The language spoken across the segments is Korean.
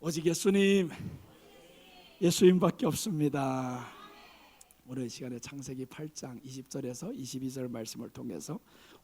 오직 예수님, 예수님밖에 없습니다. 오늘 이 시간에 창세기 8장 20절에서 22절 말씀을 통해서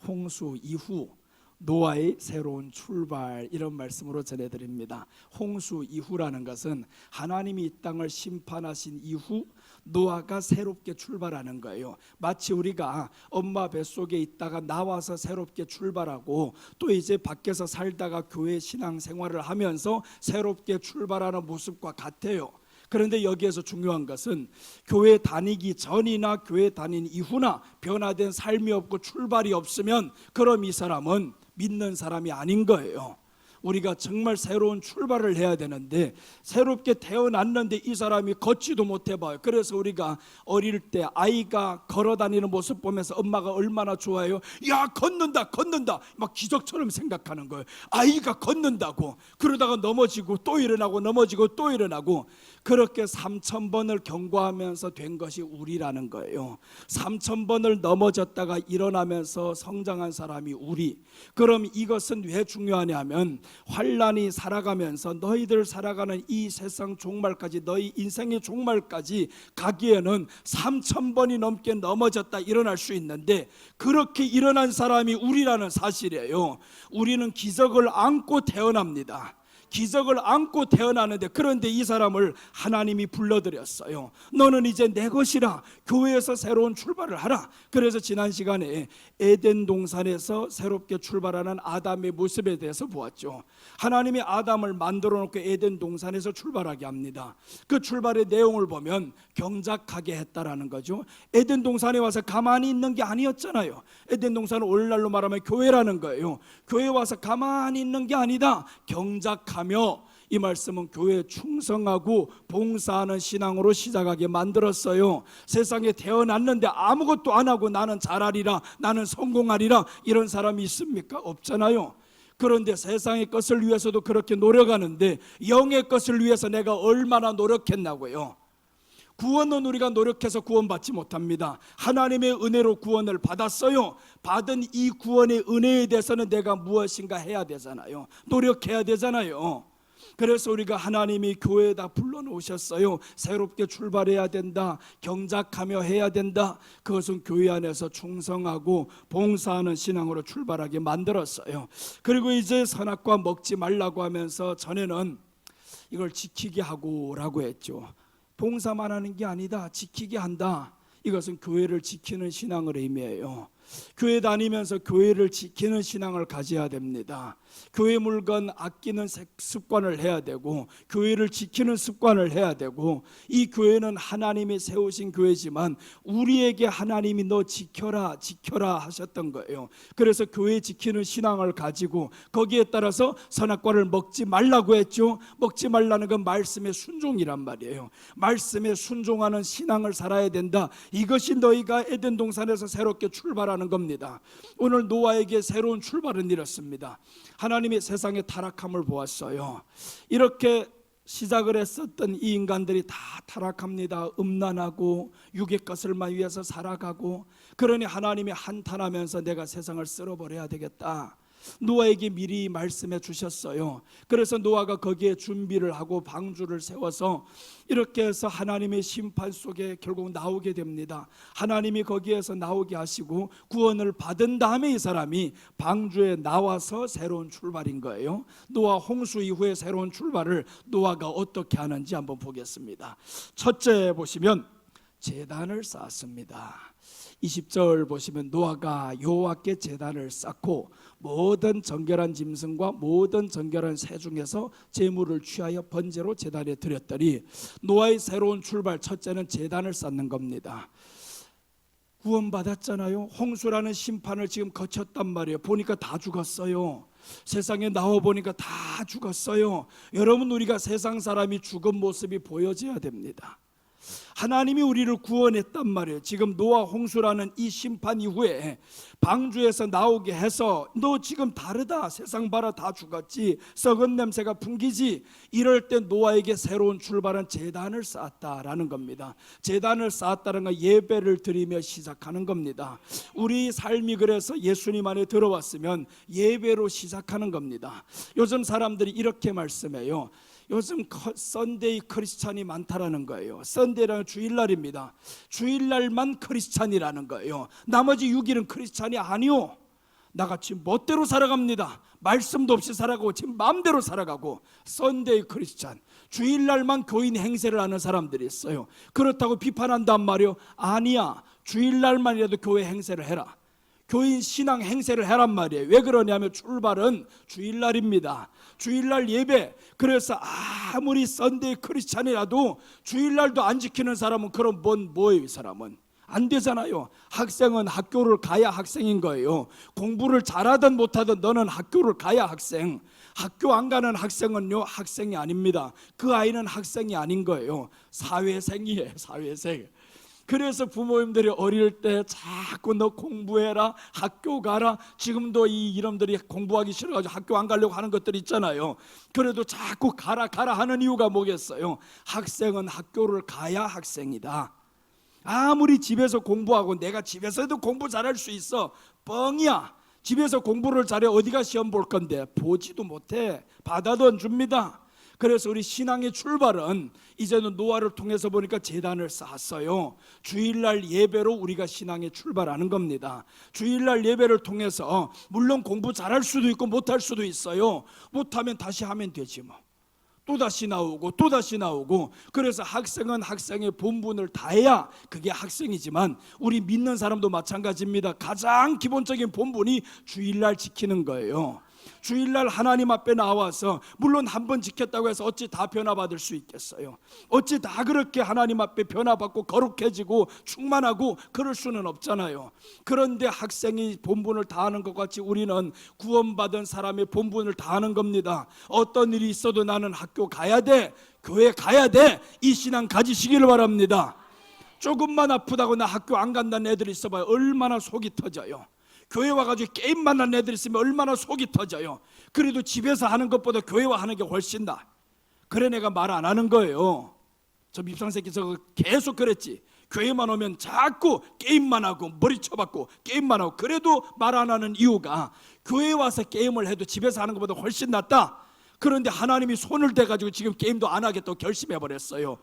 홍수 이후 노아의 새로운 출발, 이런 말씀으로 전해드립니다. 홍수 이후라는 것은 하나님이 이 땅을 심판하신 이후 노아가 새롭게 출발하는 거예요. 마치 우리가 엄마 뱃속에 있다가 나와서 새롭게 출발하고 또 이제 밖에서 살다가 교회 신앙 생활을 하면서 새롭게 출발하는 모습과 같아요. 그런데 여기에서 중요한 것은 교회 다니기 전이나 교회 다닌 이후나 변화된 삶이 없고 출발이 없으면 그럼 이 사람은 믿는 사람이 아닌 거예요. 우리가 정말 새로운 출발을 해야 되는데 새롭게 태어났는데 이 사람이 걷지도 못해봐요. 그래서 우리가 어릴 때 아이가 걸어다니는 모습 보면서 엄마가 얼마나 좋아해요. 야, 걷는다 걷는다 막 기적처럼 생각하는 거예요. 아이가 걷는다고. 그러다가 넘어지고 또 일어나고 넘어지고 또 일어나고, 그렇게 3000번을 경고하면서 된 것이 우리라는 거예요. 3000번을 넘어졌다가 일어나면서 성장한 사람이 우리. 그럼 이것은 왜 중요하냐 하면 환란이 살아가면서 너희들 살아가는 이 세상 종말까지, 너희 인생의 종말까지 가기에는 3000번이 넘게 넘어졌다 일어날 수 있는데, 그렇게 일어난 사람이 우리라는 사실이에요. 우리는 기적을 안고 태어납니다. 기적을 안고 태어나는데, 그런데 이 사람을 하나님이 불러들였어요. 너는 이제 내 것이라, 교회에서 새로운 출발을 하라. 그래서 지난 시간에 에덴 동산에서 새롭게 출발하는 아담의 모습에 대해서 보았죠. 하나님이 아담을 만들어 놓고 에덴 동산에서 출발하게 합니다. 그 출발의 내용을 보면 경작하게 했다라는 거죠. 에덴 동산에 와서 가만히 있는 게 아니었잖아요. 에덴 동산은 오늘날로 말하면 교회라는 거예요. 교회에 와서 가만히 있는 게 아니다. 경작하며, 이 말씀은 교회에 충성하고 봉사하는 신앙으로 시작하게 만들었어요. 세상에 태어났는데 아무것도 안 하고 나는 잘하리라, 나는 성공하리라, 이런 사람이 있습니까? 없잖아요. 그런데 세상의 것을 위해서도 그렇게 노력하는데 영의 것을 위해서 내가 얼마나 노력했나고요. 구원은 우리가 노력해서 구원받지 못합니다. 하나님의 은혜로 구원을 받았어요. 받은 이 구원의 은혜에 대해서는 내가 무엇인가 해야 되잖아요. 노력해야 되잖아요. 그래서 우리가 하나님이 교회에다 불러놓으셨어요. 새롭게 출발해야 된다, 경작하며 해야 된다. 그것은 교회 안에서 충성하고 봉사하는 신앙으로 출발하게 만들었어요. 그리고 이제 선악과 먹지 말라고 하면서 전에는 이걸 지키게 하고 라고 했죠. 봉사만 하는 게 아니다, 지키게 한다. 이것은 교회를 지키는 신앙을 의미해요. 교회 다니면서 교회를 지키는 신앙을 가져야 됩니다. 교회 물건 아끼는 습관을 해야 되고, 교회를 지키는 습관을 해야 되고, 이 교회는 하나님이 세우신 교회지만 우리에게 하나님이 너 지켜라 지켜라 하셨던 거예요. 그래서 교회 지키는 신앙을 가지고 거기에 따라서 선악과를 먹지 말라고 했죠. 먹지 말라는 건 말씀의 순종이란 말이에요. 말씀에 순종하는 신앙을 살아야 된다. 이것이 너희가 에덴 동산에서 새롭게 출발하는 겁니다. 오늘 노아에게 새로운 출발은 이렇습니다. 하나님이 세상의 타락함을 보았어요. 이렇게 시작을 했었던 이 인간들이 다 타락합니다. 음란하고 육의 것을만 위해서 살아가고, 그러니 하나님이 한탄하면서 내가 세상을 쓸어버려야 되겠다. 노아에게 미리 말씀해 주셨어요. 그래서 노아가 거기에 준비를 하고 방주를 세워서 이렇게 해서 하나님의 심판 속에 결국 나오게 됩니다. 하나님이 거기에서 나오게 하시고 구원을 받은 다음에 이 사람이 방주에 나와서 새로운 출발인 거예요. 노아 홍수 이후에 새로운 출발을 노아가 어떻게 하는지 한번 보겠습니다. 첫째 보시면 제단을 쌓았습니다. 20절 보시면 노아가 여호와께 제단을 쌓고 모든 정결한 짐승과 모든 정결한 새 중에서 제물을 취하여 번제로 제단에 드렸더니, 노아의 새로운 출발, 첫째는 제단을 쌓는 겁니다. 구원받았잖아요. 홍수라는 심판을 지금 거쳤단 말이에요. 보니까 다 죽었어요. 세상에 나와 보니까 다 죽었어요. 여러분, 우리가 세상 사람이 죽은 모습이 보여져야 됩니다. 하나님이 우리를 구원했단 말이에요. 지금 노아 홍수라는 이 심판 이후에 방주에서 나오게 해서 너 지금 다르다, 세상 봐라 다 죽었지, 썩은 냄새가 풍기지, 이럴 때 노아에게 새로운 출발은 제단을 쌓았다라는 겁니다. 제단을 쌓았다는 건 예배를 드리며 시작하는 겁니다. 우리 삶이 그래서 예수님 안에 들어왔으면 예배로 시작하는 겁니다. 요즘 사람들이 이렇게 말씀해요. 요즘 썬데이 크리스찬이 많다라는 거예요. 썬데이라는 주일날입니다. 주일날만 크리스찬이라는 거예요. 나머지 6일은 크리스찬이 아니요. 나같이 멋대로 살아갑니다. 말씀도 없이 살아가고 지금 마음대로 살아가고, 썬데이 크리스찬, 주일날만 교인 행세를 하는 사람들이 있어요. 그렇다고 비판한단 말이요? 아니야. 주일날만이라도 교회 행세를 해라. 교인 신앙 행세를 해란 말이에요. 왜 그러냐면 출발은 주일날입니다. 주일날 예배. 그래서 아무리 썬데이 크리스찬이라도 주일날도 안 지키는 사람은 그럼 뭐예요? 이 사람은 안 되잖아요. 학생은 학교를 가야 학생인 거예요. 공부를 잘하든 못하든 너는 학교를 가야 학생. 학교 안 가는 학생은요, 학생이 아닙니다. 그 아이는 학생이 아닌 거예요. 사회생이에요. 사회생. 그래서 부모님들이 어릴 때 자꾸 너 공부해라, 학교 가라. 지금도 이 이놈들이 공부하기 싫어가지고 학교 안 가려고 하는 것들 있잖아요. 그래도 자꾸 가라 하는 이유가 뭐겠어요? 학생은 학교를 가야 학생이다. 아무리 집에서 공부하고 내가 집에서도 공부 잘할 수 있어, 뻥이야. 집에서 공부를 잘해 어디가 시험 볼 건데? 보지도 못해. 받아도 안 줍니다. 그래서 우리 신앙의 출발은 이제는 노아를 통해서 보니까 제단을 쌓았어요. 주일날 예배로 우리가 신앙의 출발하는 겁니다. 주일날 예배를 통해서 물론 공부 잘할 수도 있고 못할 수도 있어요. 못하면 다시 하면 되지 뭐. 또다시 나오고 또다시 나오고. 그래서 학생은 학생의 본분을 다해야 그게 학생이지만, 우리 믿는 사람도 마찬가지입니다. 가장 기본적인 본분이 주일날 지키는 거예요. 주일날 하나님 앞에 나와서, 물론 한 번 지켰다고 해서 어찌 다 변화받을 수 있겠어요? 어찌 다 그렇게 하나님 앞에 변화받고 거룩해지고 충만하고 그럴 수는 없잖아요. 그런데 학생이 본분을 다하는 것 같이 우리는 구원받은 사람의 본분을 다하는 겁니다. 어떤 일이 있어도 나는 학교 가야 돼, 교회 가야 돼, 이 신앙 가지시기를 바랍니다. 조금만 아프다고 나 학교 안 간다는 애들이 있어봐요. 얼마나 속이 터져요. 교회 와가지고 게임만 하는 애들 있으면 얼마나 속이 터져요. 그래도 집에서 하는 것보다 교회와 하는 게 훨씬 나. 그래 내가 말 안 하는 거예요. 저 밉상새끼 저거 계속 그랬지. 교회만 오면 자꾸 게임만 하고 머리 쳐박고 게임만 하고. 그래도 말 안 하는 이유가 교회 와서 게임을 해도 집에서 하는 것보다 훨씬 낫다. 그런데 하나님이 손을 대가지고 지금 게임도 안 하겠다고 결심해버렸어요.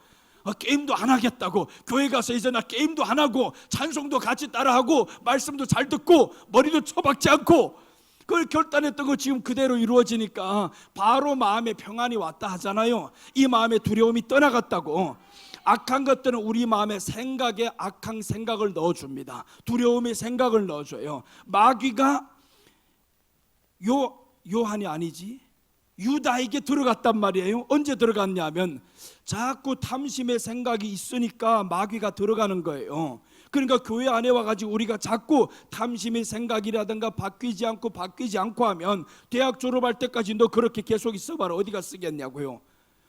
게임도 안 하겠다고. 교회 가서 이제 나 게임도 안 하고 찬송도 같이 따라하고 말씀도 잘 듣고 머리도 쳐박지 않고. 그걸 결단했던 거 지금 그대로 이루어지니까 바로 마음에 평안이 왔다 하잖아요. 이 마음의 두려움이 떠나갔다고. 악한 것들은 우리 마음의 생각에 악한 생각을 넣어줍니다. 두려움의 생각을 넣어줘요. 마귀가 요한이 아니지 유다에게 들어갔단 말이에요. 언제 들어갔냐면 자꾸 탐심의 생각이 있으니까 마귀가 들어가는 거예요. 그러니까 교회 안에 와가지고 우리가 자꾸 탐심의 생각이라든가 바뀌지 않고 하면 대학 졸업할 때까지 너 그렇게 계속 있어봐라. 어디가 쓰겠냐고요.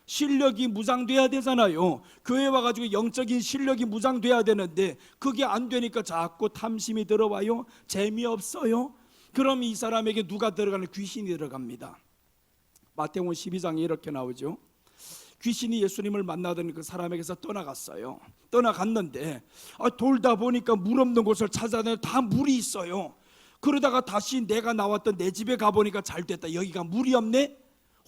실력이 무장돼야 되잖아요. 교회 와가지고 영적인 실력이 무장돼야 되는데 그게 안 되니까 자꾸 탐심이 들어와요. 재미없어요. 그럼 이 사람에게 누가 들어가는? 귀신이 들어갑니다. 마태복음 12장에 이렇게 나오죠. 귀신이 예수님을 만나던 그 사람에게서 떠나갔어요. 떠나갔는데 돌다 보니까 물 없는 곳을 찾아내면 다 물이 있어요. 그러다가 다시 내가 나왔던 내 집에 가보니까 잘 됐다. 여기가 물이 없네?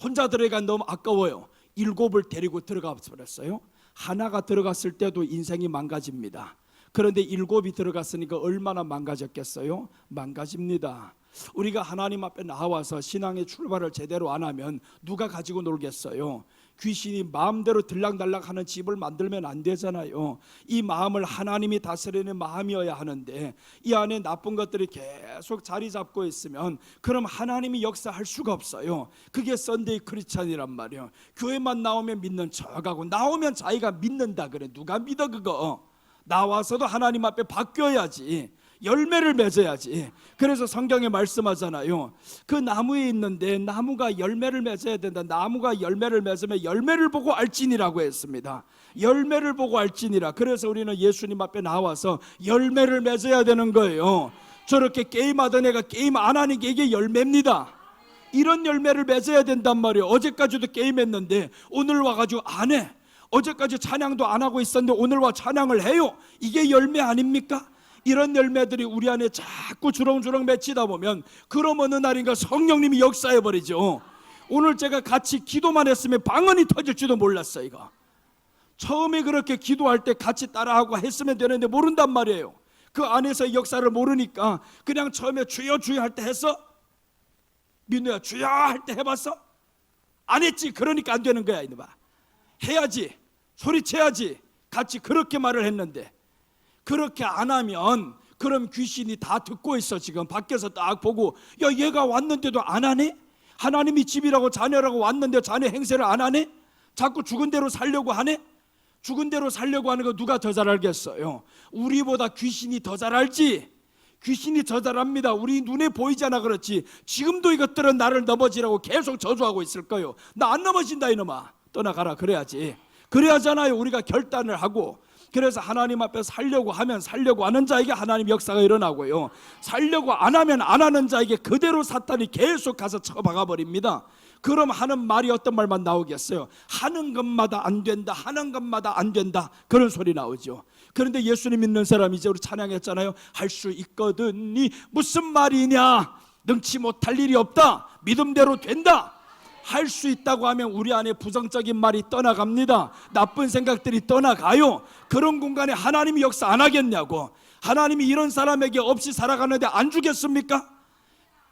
혼자 들어가 너무 아까워요. 7을 데리고 들어가 버렸어요. 하나가 들어갔을 때도 인생이 망가집니다. 그런데 7이 들어갔으니까 얼마나 망가졌겠어요? 망가집니다. 우리가 하나님 앞에 나와서 신앙의 출발을 제대로 안 하면 누가 가지고 놀겠어요? 귀신이 마음대로 들락날락하는 집을 만들면 안 되잖아요. 이 마음을 하나님이 다스리는 마음이어야 하는데 이 안에 나쁜 것들이 계속 자리 잡고 있으면 그럼 하나님이 역사할 수가 없어요. 그게 썬데이 크리스찬이란 말이에요. 교회만 나오면 믿는 척하고 나오면 자기가 믿는다 그래. 누가 믿어 그거? 나와서도 하나님 앞에 바뀌어야지. 열매를 맺어야지. 그래서 성경에 말씀하잖아요. 그 나무에 있는데 나무가 열매를 맺어야 된다. 나무가 열매를 맺으면 열매를 보고 알지니라고 했습니다. 열매를 보고 알지니라. 그래서 우리는 예수님 앞에 나와서 열매를 맺어야 되는 거예요. 저렇게 게임하던 애가 게임 안 하는 게 이게 열매입니다. 이런 열매를 맺어야 된단 말이에요. 어제까지도 게임했는데 오늘 와가지고 안 해. 어제까지 찬양도 안 하고 있었는데 오늘 와 찬양을 해요. 이게 열매 아닙니까? 이런 열매들이 우리 안에 자꾸 주렁주렁 맺히다 보면 그럼 어느 날인가 성령님이 역사해버리죠. 오늘 제가 같이 기도만 했으면 방언이 터질지도 몰랐어. 이거 처음에 그렇게 기도할 때 같이 따라하고 했으면 되는데 모른단 말이에요. 그 안에서의 역사를 모르니까 그냥 처음에 주여 주여 할 때 했어? 민우야 주여 할 때 해봤어? 안 했지. 그러니까 안 되는 거야. 이놈아, 해야지, 소리쳐야지. 같이 그렇게 말을 했는데 그렇게 안 하면 그럼 귀신이 다 듣고 있어. 지금 밖에서 딱 보고, 야 얘가 왔는데도 안 하네? 하나님이 집이라고 자녀라고 왔는데 자녀 행세를 안 하네? 자꾸 죽은 대로 살려고 하네? 죽은 대로 살려고 하는 거 누가 더 잘 알겠어요? 우리보다 귀신이 더 잘 알지. 귀신이 더 잘 압니다. 우리 눈에 보이잖아. 그렇지. 지금도 이것들은 나를 넘어지라고 계속 저주하고 있을 거예요. 나 안 넘어진다 이놈아, 떠나가라. 그래야지. 그래야잖아요. 우리가 결단을 하고. 그래서 하나님 앞에 살려고 하면 살려고 하는 자에게 하나님 역사가 일어나고요, 살려고 안 하면 안 하는 자에게 그대로 사탄이 계속 가서 쳐박아 버립니다. 그럼 하는 말이 어떤 말만 나오겠어요? 하는 것마다 안 된다, 하는 것마다 안 된다, 그런 소리 나오죠. 그런데 예수님 믿는 사람이 이제 우리 찬양했잖아요. 할 수 있거든이 무슨 말이냐, 능치 못할 일이 없다, 믿음대로 된다. 할 수 있다고 하면 우리 안에 부정적인 말이 떠나갑니다. 나쁜 생각들이 떠나가요. 그런 공간에 하나님이 역사 안 하겠냐고. 하나님이 이런 사람에게 없이 살아가는데 안 주겠습니까?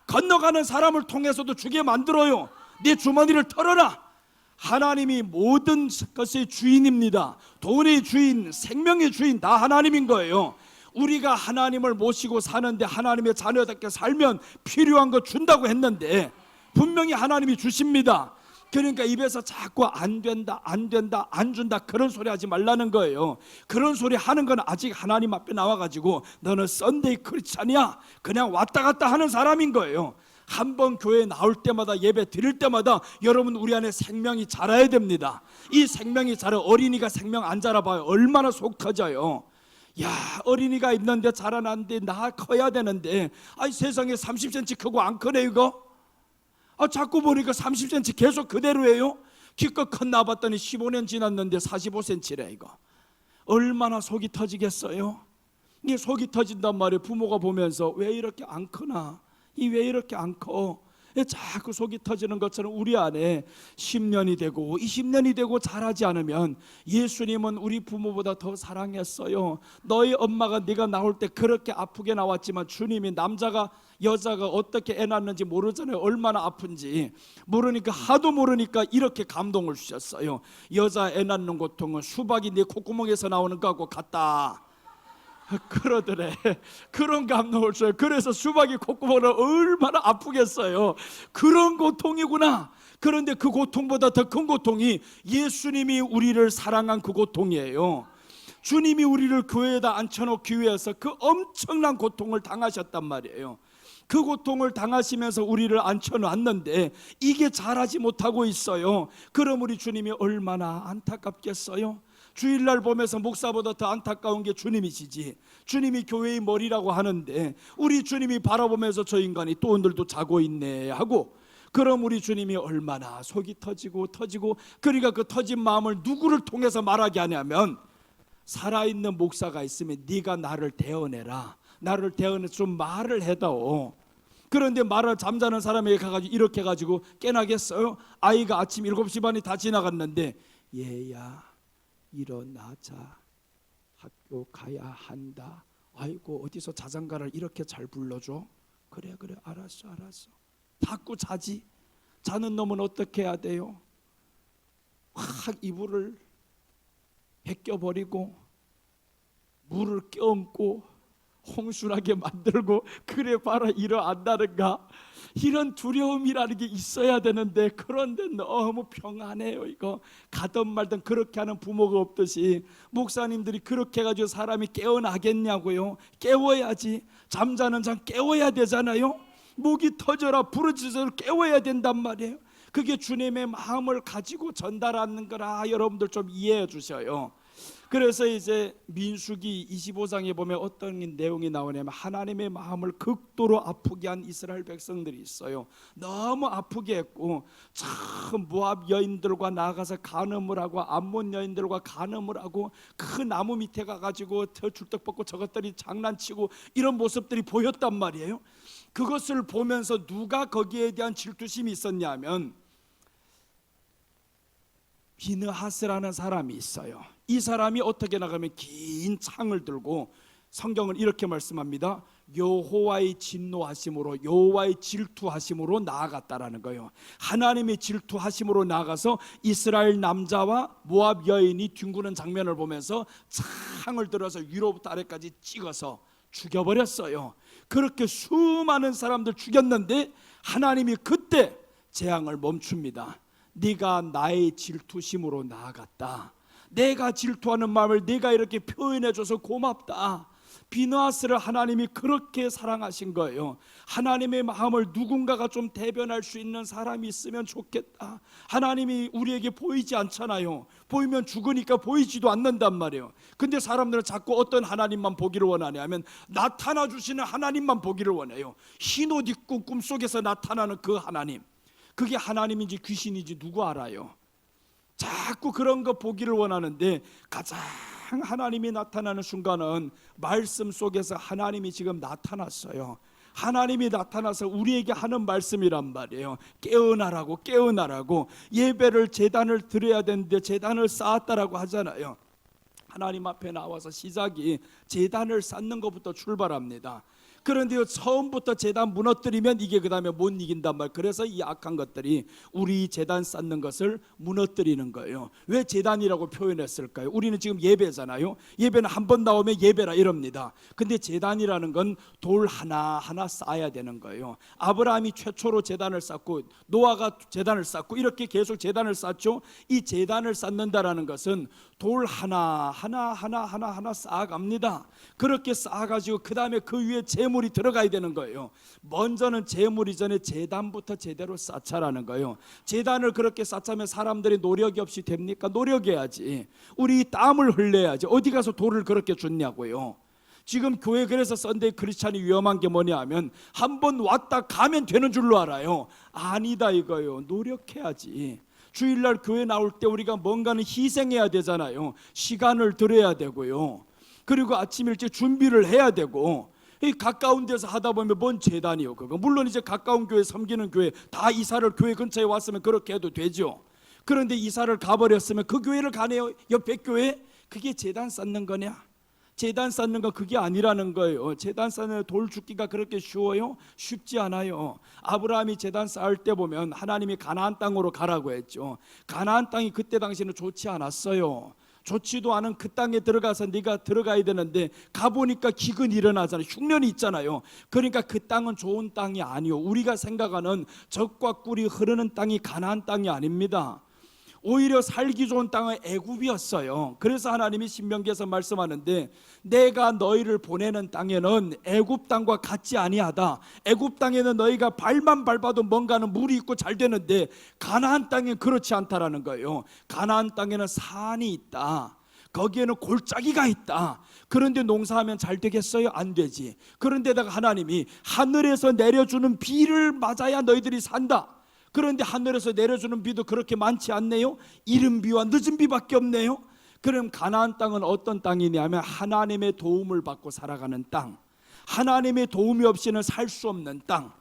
건너가는 사람을 통해서도 주게 만들어요. 네 주머니를 털어라. 하나님이 모든 것의 주인입니다. 돈의 주인, 생명의 주인 다 하나님인 거예요. 우리가 하나님을 모시고 사는데 하나님의 자녀답게 살면 필요한 거 준다고 했는데 분명히 하나님이 주십니다. 그러니까 입에서 자꾸 안 된다, 안 된다, 안 준다 그런 소리 하지 말라는 거예요. 그런 소리 하는 건 아직 하나님 앞에 나와가지고 너는 썬데이 크리스찬이야, 그냥 왔다 갔다 하는 사람인 거예요. 한번 교회에 나올 때마다, 예배 드릴 때마다 여러분 우리 안에 생명이 자라야 됩니다. 이 생명이 자라. 어린이가 생명 안 자라봐요. 얼마나 속 터져요. 야, 어린이가 있는데 자라났는데 나 커야 되는데, 아이 세상에 30cm 크고 안 크네 이거. 자꾸 보니까 30cm 계속 그대로예요. 기껏 컸나 봤더니 15년 지났는데 45cm래 이거. 얼마나 속이 터지겠어요. 이게 속이 터진단 말이에요. 부모가 보면서 왜 이렇게 안 크나, 이 왜 이렇게 안 커. 자꾸 속이 터지는 것처럼 우리 안에 10년이 되고 20년이 되고 자라지 않으면, 예수님은 우리 부모보다 더 사랑했어요. 너희 엄마가 네가 나올 때 그렇게 아프게 나왔지만 주님이 남자가 여자가 어떻게 애 낳는지 모르잖아요. 얼마나 아픈지 모르니까, 하도 모르니까 이렇게 감동을 주셨어요. 여자 애 낳는 고통은 수박이 네 콧구멍에서 나오는 거하고 같다. 그러더래. 그런 감동을 줘요. 그래서 수박이 콧구멍을 얼마나 아프겠어요. 그런 고통이구나. 그런데 그 고통보다 더 큰 고통이 예수님이 우리를 사랑한 그 고통이에요. 주님이 우리를 교회에다 앉혀놓기 위해서 그 엄청난 고통을 당하셨단 말이에요. 그 고통을 당하시면서 우리를 앉혀놨는데 이게 자라지 못하고 있어요. 그럼 우리 주님이 얼마나 안타깝겠어요. 주일날 보면서 목사보다 더 안타까운 게 주님이시지. 주님이 교회의 머리라고 하는데 우리 주님이 바라보면서 저 인간이 또 오늘도 자고 있네 하고, 그럼 우리 주님이 얼마나 속이 터지고 그러니까 그 터진 마음을 누구를 통해서 말하게 하냐면, 살아있는 목사가 있으면 네가 나를 대언해라, 나를 대언해 좀 말을 해다오. 그런데 말을 잠자는 사람에게 가가지고 이렇게 해가지고 깨나겠어요? 아이가 아침 7시 반이 다 지나갔는데, 얘야 일어나자, 학교 가야 한다. 아이고 어디서 자장가를 이렇게 잘 불러줘? 그래 알았어. 자꾸 자지. 자는 놈은 어떻게 해야 돼요? 확 이불을 벗겨버리고 물을 껴얹고 홍순하게 만들고, 그래 봐라 일어난다는가. 이런 두려움이라는 게 있어야 되는데, 그런데 너무 평안해요. 이거 가든 말든 그렇게 하는 부모가 없듯이 목사님들이 그렇게 해가지고 사람이 깨어나겠냐고요. 깨워야지. 잠자는 잠 깨워야 되잖아요. 목이 터져라 부르짖어서 깨워야 된단 말이에요. 그게 주님의 마음을 가지고 전달하는 거라 여러분들 좀 이해해 주셔요. 그래서 이제 민수기 25장에 보면 어떤 내용이 나오냐면, 하나님의 마음을 극도로 아프게 한 이스라엘 백성들이 있어요. 너무 아프게 했고, 참 모압 여인들과 나가서 간음을 하고 암몬 여인들과 간음을 하고 그 나무 밑에 가가지고 줄떡 벗고 저것들이 장난치고 이런 모습들이 보였단 말이에요. 그것을 보면서 누가 거기에 대한 질투심이 있었냐면, 비느하스라는 사람이 있어요. 이 사람이 어떻게 나가면 긴 창을 들고 성경은 이렇게 말씀합니다. 여호와의 진노하심으로, 여호와의 질투하심으로 나아갔다라는 거예요. 하나님의 질투하심으로 나아가서 이스라엘 남자와 모압 여인이 뒹구는 장면을 보면서 창을 들어서 위로부터 아래까지 찍어서 죽여버렸어요. 그렇게 수많은 사람들 죽였는데 하나님이 그때 재앙을 멈춥니다. 네가 나의 질투심으로 나아갔다. 내가 질투하는 마음을 네가 이렇게 표현해줘서 고맙다. 비느하스를 하나님이 그렇게 사랑하신 거예요. 하나님의 마음을 누군가가 좀 대변할 수 있는 사람이 있으면 좋겠다. 하나님이 우리에게 보이지 않잖아요. 보이면 죽으니까 보이지도 않는단 말이에요. 근데 사람들은 자꾸 어떤 하나님만 보기를 원하냐면 나타나 주시는 하나님만 보기를 원해요. 흰옷 입고 꿈속에서 나타나는 그 하나님, 그게 하나님인지 귀신인지 누구 알아요? 자꾸 그런 거 보기를 원하는데 가장 하나님이 나타나는 순간은 말씀 속에서 하나님이 지금 나타났어요. 하나님이 나타나서 우리에게 하는 말씀이란 말이에요. 깨어나라고, 깨어나라고. 예배를 제단을 드려야 되는데 제단을 쌓았다라고 하잖아요. 하나님 앞에 나와서 시작이 제단을 쌓는 것부터 출발합니다. 그런데 처음부터 제단 무너뜨리면 이게 그 다음에 못 이긴단 말. 그래서 이 악한 것들이 우리 제단 쌓는 것을 무너뜨리는 거예요. 왜 제단이라고 표현했을까요? 우리는 지금 예배잖아요. 예배는 한 번 나오면 예배라 이럽니다. 근데 제단이라는 건 돌 하나하나 쌓아야 되는 거예요. 아브라함이 최초로 제단을 쌓고 노아가 제단을 쌓고 이렇게 계속 제단을 쌓죠. 이 제단을 쌓는다라는 것은 돌 하나 쌓아갑니다. 그렇게 쌓아가지고 그 다음에 그 위에 제물이 들어가야 되는 거예요. 먼저는 제물이 전에 제단부터 제대로 쌓자라는 거예요. 제단을 그렇게 쌓자면 사람들이 노력이 없이 됩니까? 노력해야지. 우리 땀을 흘려야지. 어디 가서 돌을 그렇게 줬냐고요. 지금 교회 그래서 썬데이 크리스찬이 위험한 게 뭐냐 하면 한 번 왔다 가면 되는 줄로 알아요. 아니다 이거예요. 노력해야지. 주일날 교회 나올 때 우리가 뭔가는 희생해야 되잖아요. 시간을 들여야 되고요. 그리고 아침 일찍 준비를 해야 되고. 이 가까운 데서 하다 보면 뭔 재단이요 그거. 물론 이제 가까운 교회 섬기는 교회 다 이사를 교회 근처에 왔으면 그렇게 해도 되죠. 그런데 이사를 가버렸으면 그 교회를 가네요. 옆에 교회. 그게 제단 쌓는 거냐? 제단 쌓는 거 그게 아니라는 거예요. 제단 쌓는 돌 줍기가 그렇게 쉬워요? 쉽지 않아요. 아브라함이 제단 쌓을 때 보면 하나님이 가나안 땅으로 가라고 했죠. 가나안 땅이 그때 당시에는 좋지 않았어요. 좋지도 않은 그 땅에 들어가서 네가 들어가야 되는데 가보니까 기근이 일어나잖아요. 흉년이 있잖아요. 그러니까 그 땅은 좋은 땅이 아니요. 우리가 생각하는 젖과 꿀이 흐르는 땅이 가나안 땅이 아닙니다. 오히려 살기 좋은 땅은 애굽이었어요. 그래서 하나님이 신명기에서 말씀하는데 내가 너희를 보내는 땅에는 애굽 땅과 같지 아니하다. 애굽 땅에는 너희가 발만 밟아도 뭔가는 물이 있고 잘 되는데 가나안 땅은 그렇지 않다라는 거예요. 가나안 땅에는 산이 있다. 거기에는 골짜기가 있다. 그런데 농사하면 잘 되겠어요? 안 되지. 그런데다가 하나님이 하늘에서 내려주는 비를 맞아야 너희들이 산다. 그런데 하늘에서 내려주는 비도 그렇게 많지 않네요. 이른 비와 늦은 비밖에 없네요. 그럼 가나안 땅은 어떤 땅이냐면 하나님의 도움을 받고 살아가는 땅, 하나님의 도움이 없이는 살 수 없는 땅.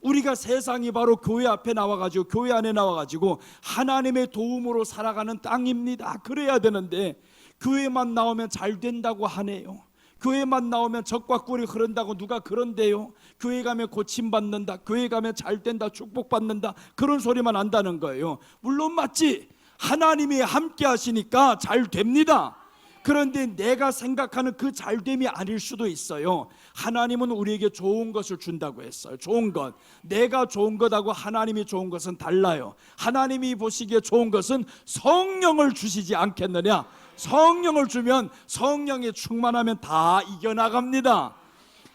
우리가 세상이 바로 교회 앞에 나와가지고 교회 안에 나와가지고 하나님의 도움으로 살아가는 땅입니다. 그래야 되는데 교회만 나오면 잘 된다고 하네요. 교회만 나오면 젖과 꿀이 흐른다고 누가 그런데요. 교회 가면 고침받는다, 교회 가면 잘 된다, 축복받는다, 그런 소리만 한다는 거예요. 물론 맞지. 하나님이 함께 하시니까 잘 됩니다. 그런데 내가 생각하는 그 잘됨이 아닐 수도 있어요. 하나님은 우리에게 좋은 것을 준다고 했어요. 좋은 것. 내가 좋은 것하고 하나님이 좋은 것은 달라요. 하나님이 보시기에 좋은 것은 성령을 주시지 않겠느냐. 성령을 주면 성령에 충만하면 다 이겨나갑니다.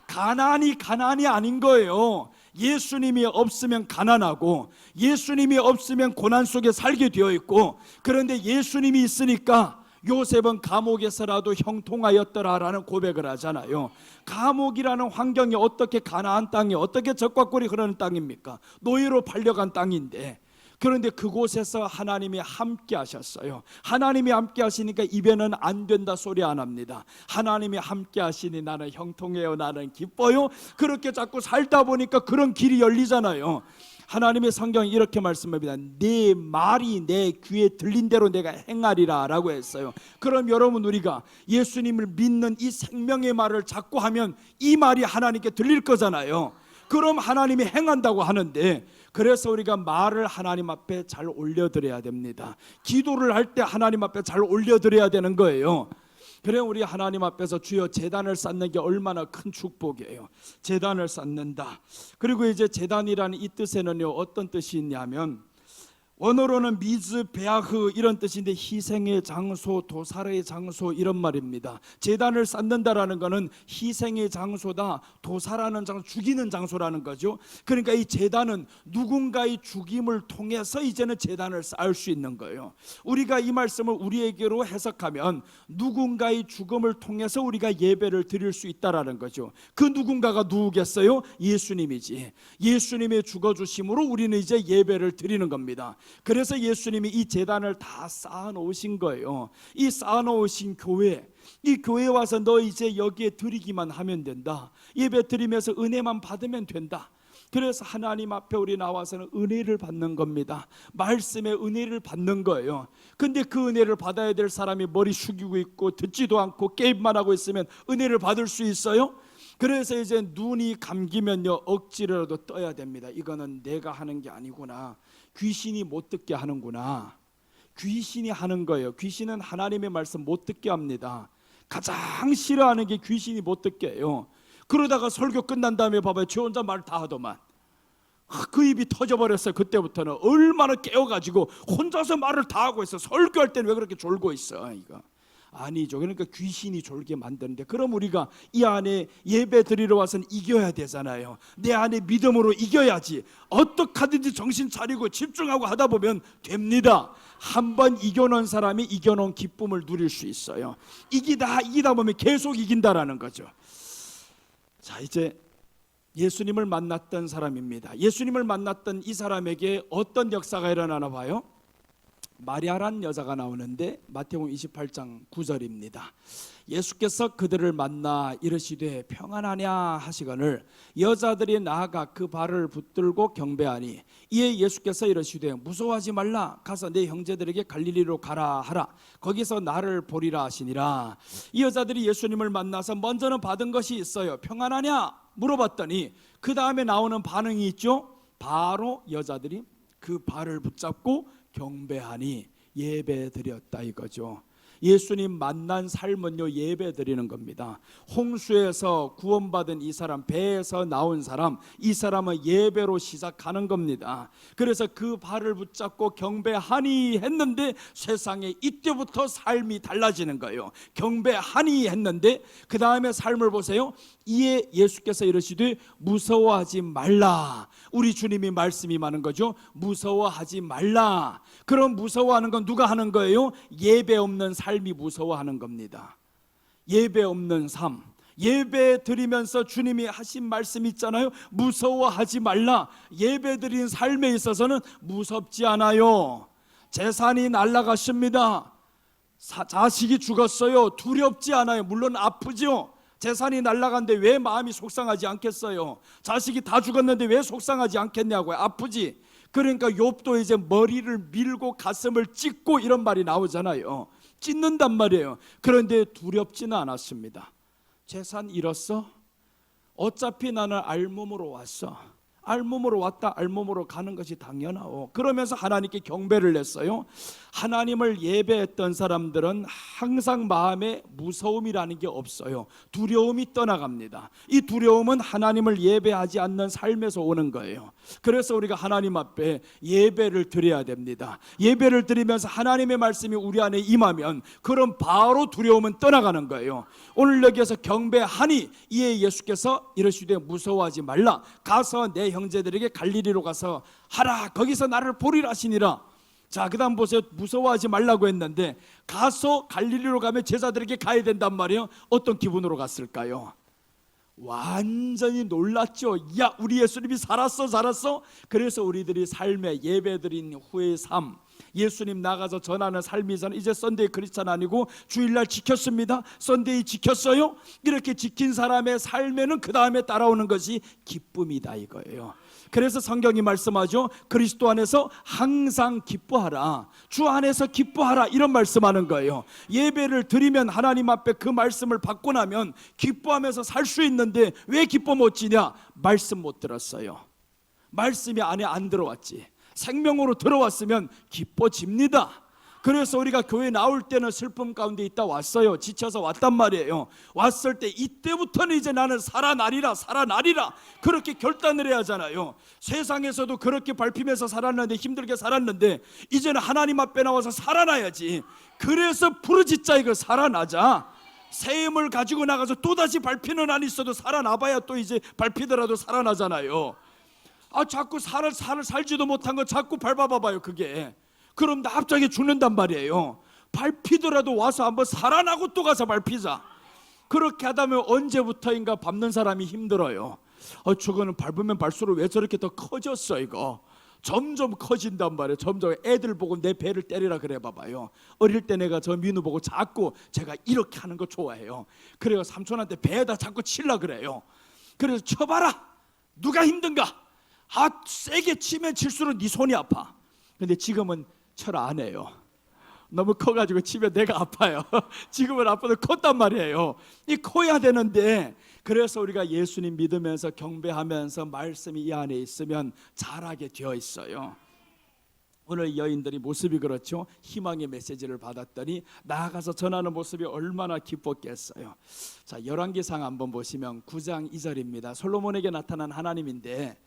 가난이 아닌 거예요. 예수님이 없으면 가난하고 예수님이 없으면 고난 속에 살게 되어 있고, 그런데 예수님이 있으니까 요셉은 감옥에서라도 형통하였더라라는 고백을 하잖아요. 감옥이라는 환경이 어떻게 가나안 땅이 어떻게 젖과 꿀이 흐르는 땅입니까? 노예로 팔려간 땅인데, 그런데 그곳에서 하나님이 함께 하셨어요. 하나님이 함께 하시니까 입에는 안 된다 소리 안 합니다. 하나님이 함께 하시니 나는 형통해요, 나는 기뻐요. 그렇게 자꾸 살다 보니까 그런 길이 열리잖아요. 하나님의 성경이 이렇게 말씀합니다. 내 말이 내 귀에 들린 대로 내가 행하리라 라고 했어요. 그럼 여러분, 우리가 예수님을 믿는 이 생명의 말을 자꾸 하면 이 말이 하나님께 들릴 거잖아요. 그럼 하나님이 행한다고 하는데, 그래서 우리가 말을 하나님 앞에 잘 올려드려야 됩니다. 기도를 할 때 하나님 앞에 잘 올려드려야 되는 거예요. 그래, 우리 하나님 앞에서 주여 제단을 쌓는 게 얼마나 큰 축복이에요. 제단을 쌓는다. 그리고 이제 제단이라는 이 뜻에는요, 어떤 뜻이 있냐면, 원어로는 미즈베아흐 이런 뜻인데 희생의 장소, 도살의 장소 이런 말입니다. 제단을 쌓는다라는 것은 희생의 장소다, 도살하는 장소, 죽이는 장소라는 거죠. 그러니까 이 제단은 누군가의 죽임을 통해서 이제는 제단을 쌓을 수 있는 거예요. 우리가 이 말씀을 우리에게로 해석하면 누군가의 죽음을 통해서 우리가 예배를 드릴 수 있다라는 거죠. 그 누군가가 누구겠어요? 예수님이지. 예수님의 죽어주심으로 우리는 이제 예배를 드리는 겁니다. 그래서 예수님이 이 제단을 다 쌓아놓으신 거예요. 이 쌓아놓으신 교회, 이 교회에 와서 너 이제 여기에 드리기만 하면 된다. 예배 드리면서 은혜만 받으면 된다. 그래서 하나님 앞에 우리 나와서는 은혜를 받는 겁니다. 말씀의 은혜를 받는 거예요. 근데 그 은혜를 받아야 될 사람이 머리 숙이고 있고 듣지도 않고 게임만 하고 있으면 은혜를 받을 수 있어요? 그래서 이제 눈이 감기면요, 억지로라도 떠야 됩니다. 이거는 내가 하는 게 아니구나. 귀신이 못 듣게 하는구나. 귀신이 하는 거예요. 귀신은 하나님의 말씀 못 듣게 합니다. 가장 싫어하는 게 귀신이 못 듣게 해요. 그러다가 설교 끝난 다음에 봐봐요, 저 혼자 말 다 하더만. 그 입이 터져버렸어요. 그때부터는 얼마나 깨어가지고 혼자서 말을 다 하고 있어. 설교할 때는 왜 그렇게 졸고 있어? 이거 아니죠. 그러니까 귀신이 졸게 만드는데, 그럼 우리가 이 안에 예배 드리러 와서는 이겨야 되잖아요. 내 안에 믿음으로 이겨야지. 어떡하든지 정신 차리고 집중하고 하다 보면 됩니다. 한번 이겨놓은 사람이 이겨놓은 기쁨을 누릴 수 있어요. 이기다 보면 계속 이긴다라는 거죠. 자, 이제 예수님을 만났던 사람입니다. 예수님을 만났던 이 사람에게 어떤 역사가 일어나나 봐요. 마리아란 여자가 나오는데 마태복음 28장 9절입니다. 예수께서 그들을 만나 이르시되 평안하냐 하시거늘 여자들이 나아가 그 발을 붙들고 경배하니 이에 예수께서 이르시되 무서워하지 말라, 가서 내 형제들에게 갈릴리로 가라 하라, 거기서 나를 보리라 하시니라. 이 여자들이 예수님을 만나서 먼저는 받은 것이 있어요. 평안하냐 물어봤더니 그 다음에 나오는 반응이 있죠. 바로 여자들이 그 발을 붙잡고 경배하니 예배 드렸다 이거죠. 예수님 만난 삶은요, 예배 드리는 겁니다. 홍수에서 구원받은 이 사람, 배에서 나온 사람, 이 사람은 예배로 시작하는 겁니다. 그래서 그 발을 붙잡고 경배하니 했는데 세상에 이때부터 삶이 달라지는 거예요. 경배하니 했는데 그 다음에 삶을 보세요. 이에 예수께서 이르시되 무서워하지 말라. 우리 주님이 말씀이 많은 거죠. 무서워하지 말라. 그럼 무서워하는 건 누가 하는 거예요? 예배 없는 삶이 무서워하는 겁니다. 예배 없는 삶, 예배 드리면서 주님이 하신 말씀 있잖아요. 무서워하지 말라. 예배 드린 삶에 있어서는 무섭지 않아요. 재산이 날아갔습니다. 자식이 죽었어요. 두렵지 않아요. 물론 아프죠. 재산이 날아간데 왜 마음이 속상하지 않겠어요? 자식이 다 죽었는데 왜 속상하지 않겠냐고요. 아프지. 그러니까 욥도 이제 머리를 밀고 가슴을 찢고 이런 말이 나오잖아요. 찢는단 말이에요. 그런데 두렵지는 않았습니다. 재산 잃었어? 어차피 나는 알몸으로 왔어. 알몸으로 왔다 알몸으로 가는 것이 당연하오. 그러면서 하나님께 경배를 했어요. 하나님을 예배했던 사람들은 항상 마음에 무서움이라는 게 없어요. 두려움이 떠나갑니다. 이 두려움은 하나님을 예배하지 않는 삶에서 오는 거예요. 그래서 우리가 하나님 앞에 예배를 드려야 됩니다. 예배를 드리면서 하나님의 말씀이 우리 안에 임하면 그럼 바로 두려움은 떠나가는 거예요. 오늘 여기에서 경배하니 이에 예수께서 이르시되 무서워하지 말라, 가서 내 형제들에게 갈릴리로 가서 하라, 거기서 나를 보리라 하시니라. 자, 그 다음 보세요. 무서워하지 말라고 했는데 가서 갈릴리로 가면 제자들에게 가야 된단 말이에요. 어떤 기분으로 갔을까요? 완전히 놀랐죠. 야, 우리 예수님이 살았어. 그래서 우리들이 삶에 예배드린 후의 삶, 예수님 나가서 전하는 삶이잖아요. 이제 썬데이 크리스찬 아니고 주일날 지켰습니다. 썬데이 지켰어요. 이렇게 지킨 사람의 삶에는 그 다음에 따라오는 것이 기쁨이다 이거예요. 그래서 성경이 말씀하죠. 그리스도 안에서 항상 기뻐하라, 주 안에서 기뻐하라, 이런 말씀하는 거예요. 예배를 드리면 하나님 앞에 그 말씀을 받고 나면 기뻐하면서 살 수 있는데 왜 기뻐 못 지냐? 말씀 못 들었어요. 말씀이 안에 안 들어왔지. 생명으로 들어왔으면 기뻐집니다. 그래서 우리가 교회 나올 때는 슬픔 가운데 있다 왔어요. 지쳐서 왔단 말이에요. 왔을 때 이때부터는 이제 나는 살아나리라, 살아나리라, 그렇게 결단을 해야 하잖아요. 세상에서도 그렇게 밟히면서 살았는데, 힘들게 살았는데, 이제는 하나님 앞에 나와서 살아나야지. 그래서 부르짖자, 이거 살아나자. 새 힘을 가지고 나가서 또다시 밟히는 안 있어도 살아나봐야 또 이제 밟히더라도 살아나잖아요. 자꾸 살지도 못한 거 자꾸 밟아봐봐요. 그게 그럼 갑자기 죽는단 말이에요. 밟히더라도 와서 한번 살아나고 또 가서 밟히자. 그렇게 하다면 언제부터인가 밟는 사람이 힘들어요. 저거는 밟으면 밟수록 왜 저렇게 더 커졌어, 이거. 점점 커진단 말이에요. 점점. 애들 보고 내 배를 때리라 그래 봐봐요. 어릴 때 내가 저 민우 보고 자꾸 제가 이렇게 하는 거 좋아해요. 그래요. 삼촌한테 배에다 자꾸 칠라 그래요. 그래서 쳐봐라, 누가 힘든가. 세게 치면 칠수록 네 손이 아파. 근데 지금은 철 안 해요. 너무 커가지고 치면 내가 아파요. 지금은 아파도 컸단 말이에요. 이 커야 되는데, 그래서 우리가 예수님 믿으면서 경배하면서 말씀이 이 안에 있으면 잘하게 되어 있어요. 오늘 여인들이 모습이 그렇죠. 희망의 메시지를 받았더니 나아가서 전하는 모습이 얼마나 기뻤겠어요. 자, 열왕기상 한번 보시면 9장 2절입니다. 솔로몬에게 나타난 하나님인데,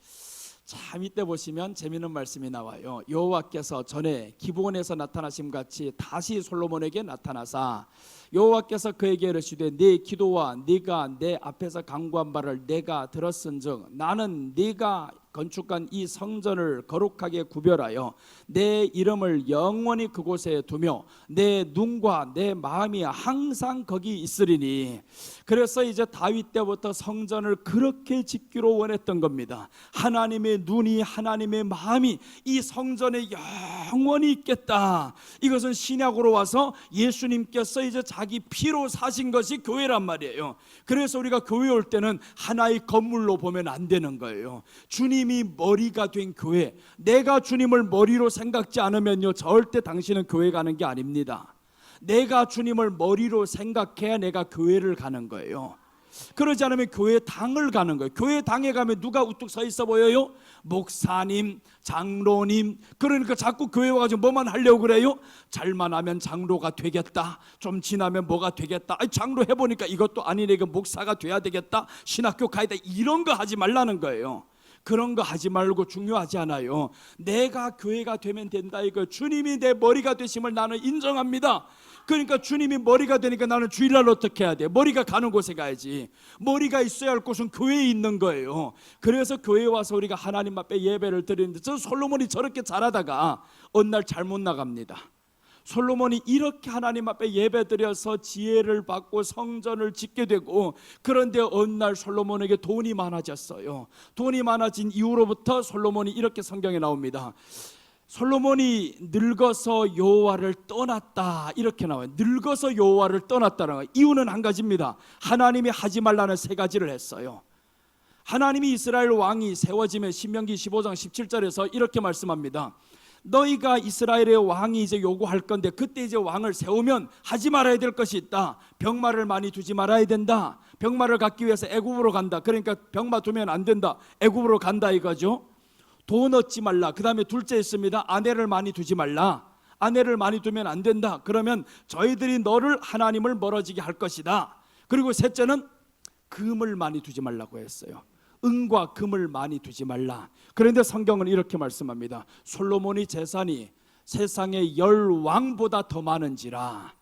참 이때 보시면 재미있는 말씀이 나와요. 여호와께서 전에 기브온에서 나타나심 같이 다시 솔로몬에게 나타나사 여호와께서 그에게 이르시되 네 기도와 네가 내 앞에서 간구한 바를 내가 들었은즉 나는 네가 건축한 이 성전을 거룩하게 구별하여 내 이름을 영원히 그곳에 두며 내 눈과 내 마음이 항상 거기 있으리니. 그래서 이제 다윗 때부터 성전을 그렇게 짓기로 원했던 겁니다. 하나님의 눈이, 하나님의 마음이 이 성전에 영원히 있겠다. 이것은 신약으로 와서 예수님께서 이제 자기 피로 사신 것이 교회란 말이에요. 그래서 우리가 교회 올 때는 하나의 건물로 보면 안 되는 거예요. 주님이 머리가 된 교회, 내가 주님을 머리로 생각지 않으면요, 절대 당신은 교회 가는 게 아닙니다. 내가 주님을 머리로 생각해야 내가 교회를 가는 거예요. 그러지 않으면 교회 당을 가는 거예요. 교회 당에 가면 누가 우뚝 서 있어 보여요? 목사님, 장로님. 그러니까 자꾸 교회 와가지고 뭐만 하려고 그래요? 잘만 하면 장로가 되겠다, 좀 지나면 뭐가 되겠다, 장로 해보니까 이것도 아니네, 이거 목사가 돼야 되겠다, 신학교 가야 돼, 이런 거 하지 말라는 거예요. 그런 거 하지 말고, 중요하지 않아요. 내가 교회가 되면 된다, 이거. 주님이 내 머리가 되심을 나는 인정합니다. 그러니까 주님이 머리가 되니까 나는 주일날 어떻게 해야 돼? 머리가 가는 곳에 가야지. 머리가 있어야 할 곳은 교회에 있는 거예요. 그래서 교회에 와서 우리가 하나님 앞에 예배를 드리는데, 저 솔로몬이 저렇게 잘하다가 어느 날 잘못 나갑니다. 솔로몬이 이렇게 하나님 앞에 예배드려서 지혜를 받고 성전을 짓게 되고, 그런데 어느 날 솔로몬에게 돈이 많아졌어요. 돈이 많아진 이후로부터 솔로몬이 이렇게 성경에 나옵니다. 솔로몬이 늙어서 여호와를 떠났다, 이렇게 나와요. 늙어서 여호와를 떠났다는 거예요. 이유는 한 가지입니다. 하나님이 하지 말라는 세 가지를 했어요. 하나님이 이스라엘 왕이 세워지면 신명기 15장 17절에서 이렇게 말씀합니다. 너희가 이스라엘의 왕이 이제 요구할 건데, 그때 이제 왕을 세우면 하지 말아야 될 것이 있다. 병마를 많이 두지 말아야 된다. 병마를 갖기 위해서 애굽으로 간다. 그러니까 병마 두면 안 된다, 애굽으로 간다 이거죠. 돈 얻지 말라. 그 다음에 둘째 있습니다. 아내를 많이 두지 말라. 아내를 많이 두면 안 된다. 그러면 저희들이 너를, 하나님을 멀어지게 할 것이다. 그리고 셋째는 금을 많이 두지 말라고 했어요. 은과 금을 많이 두지 말라. 그런데 성경은 이렇게 말씀합니다. 솔로몬의 재산이 세상의 10왕보다 더 많은지라.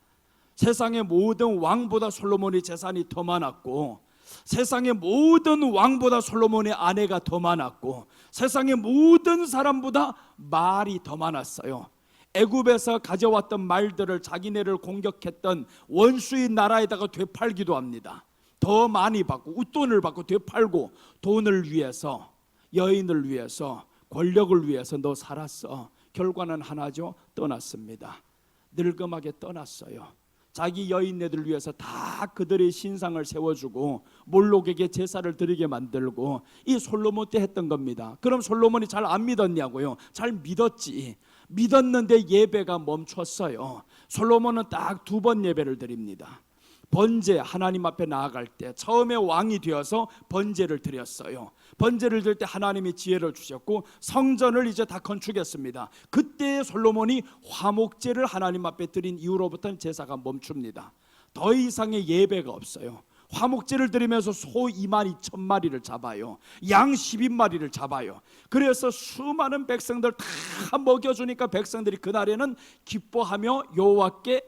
세상의 모든 왕보다 솔로몬의 재산이 더 많았고, 세상의 모든 왕보다 솔로몬의 아내가 더 많았고, 세상의 모든 사람보다 말이 더 많았어요. 애굽에서 가져왔던 말들을 자기네를 공격했던 원수의 나라에다가 되팔기도 합니다. 더 많이 받고, 웃돈을 받고 되팔고, 돈을 위해서, 여인을 위해서, 권력을 위해서 너 살았어. 결과는 하나죠. 떠났습니다. 늙음하게 떠났어요. 자기 여인네들을 위해서 다 그들의 신상을 세워주고 몰록에게 제사를 드리게 만들고 이 솔로몬 때 했던 겁니다. 그럼 솔로몬이 잘 안 믿었냐고요? 잘 믿었지. 믿었는데 예배가 멈췄어요. 솔로몬은 딱 2번 예배를 드립니다. 번제, 하나님 앞에 나아갈 때 처음에 왕이 되어서 번제를 드렸어요. 번제를 드릴 때 하나님이 지혜를 주셨고 성전을 이제 다 건축했습니다. 그때 솔로몬이 화목제를 하나님 앞에 드린 이후로부터는 제사가 멈춥니다. 더 이상의 예배가 없어요. 화목제를 드리면서 소 22,000마리를 잡아요. 양 12마리를 잡아요. 그래서 수많은 백성들 다 먹여주니까 백성들이 그날에는 기뻐하며 여호와께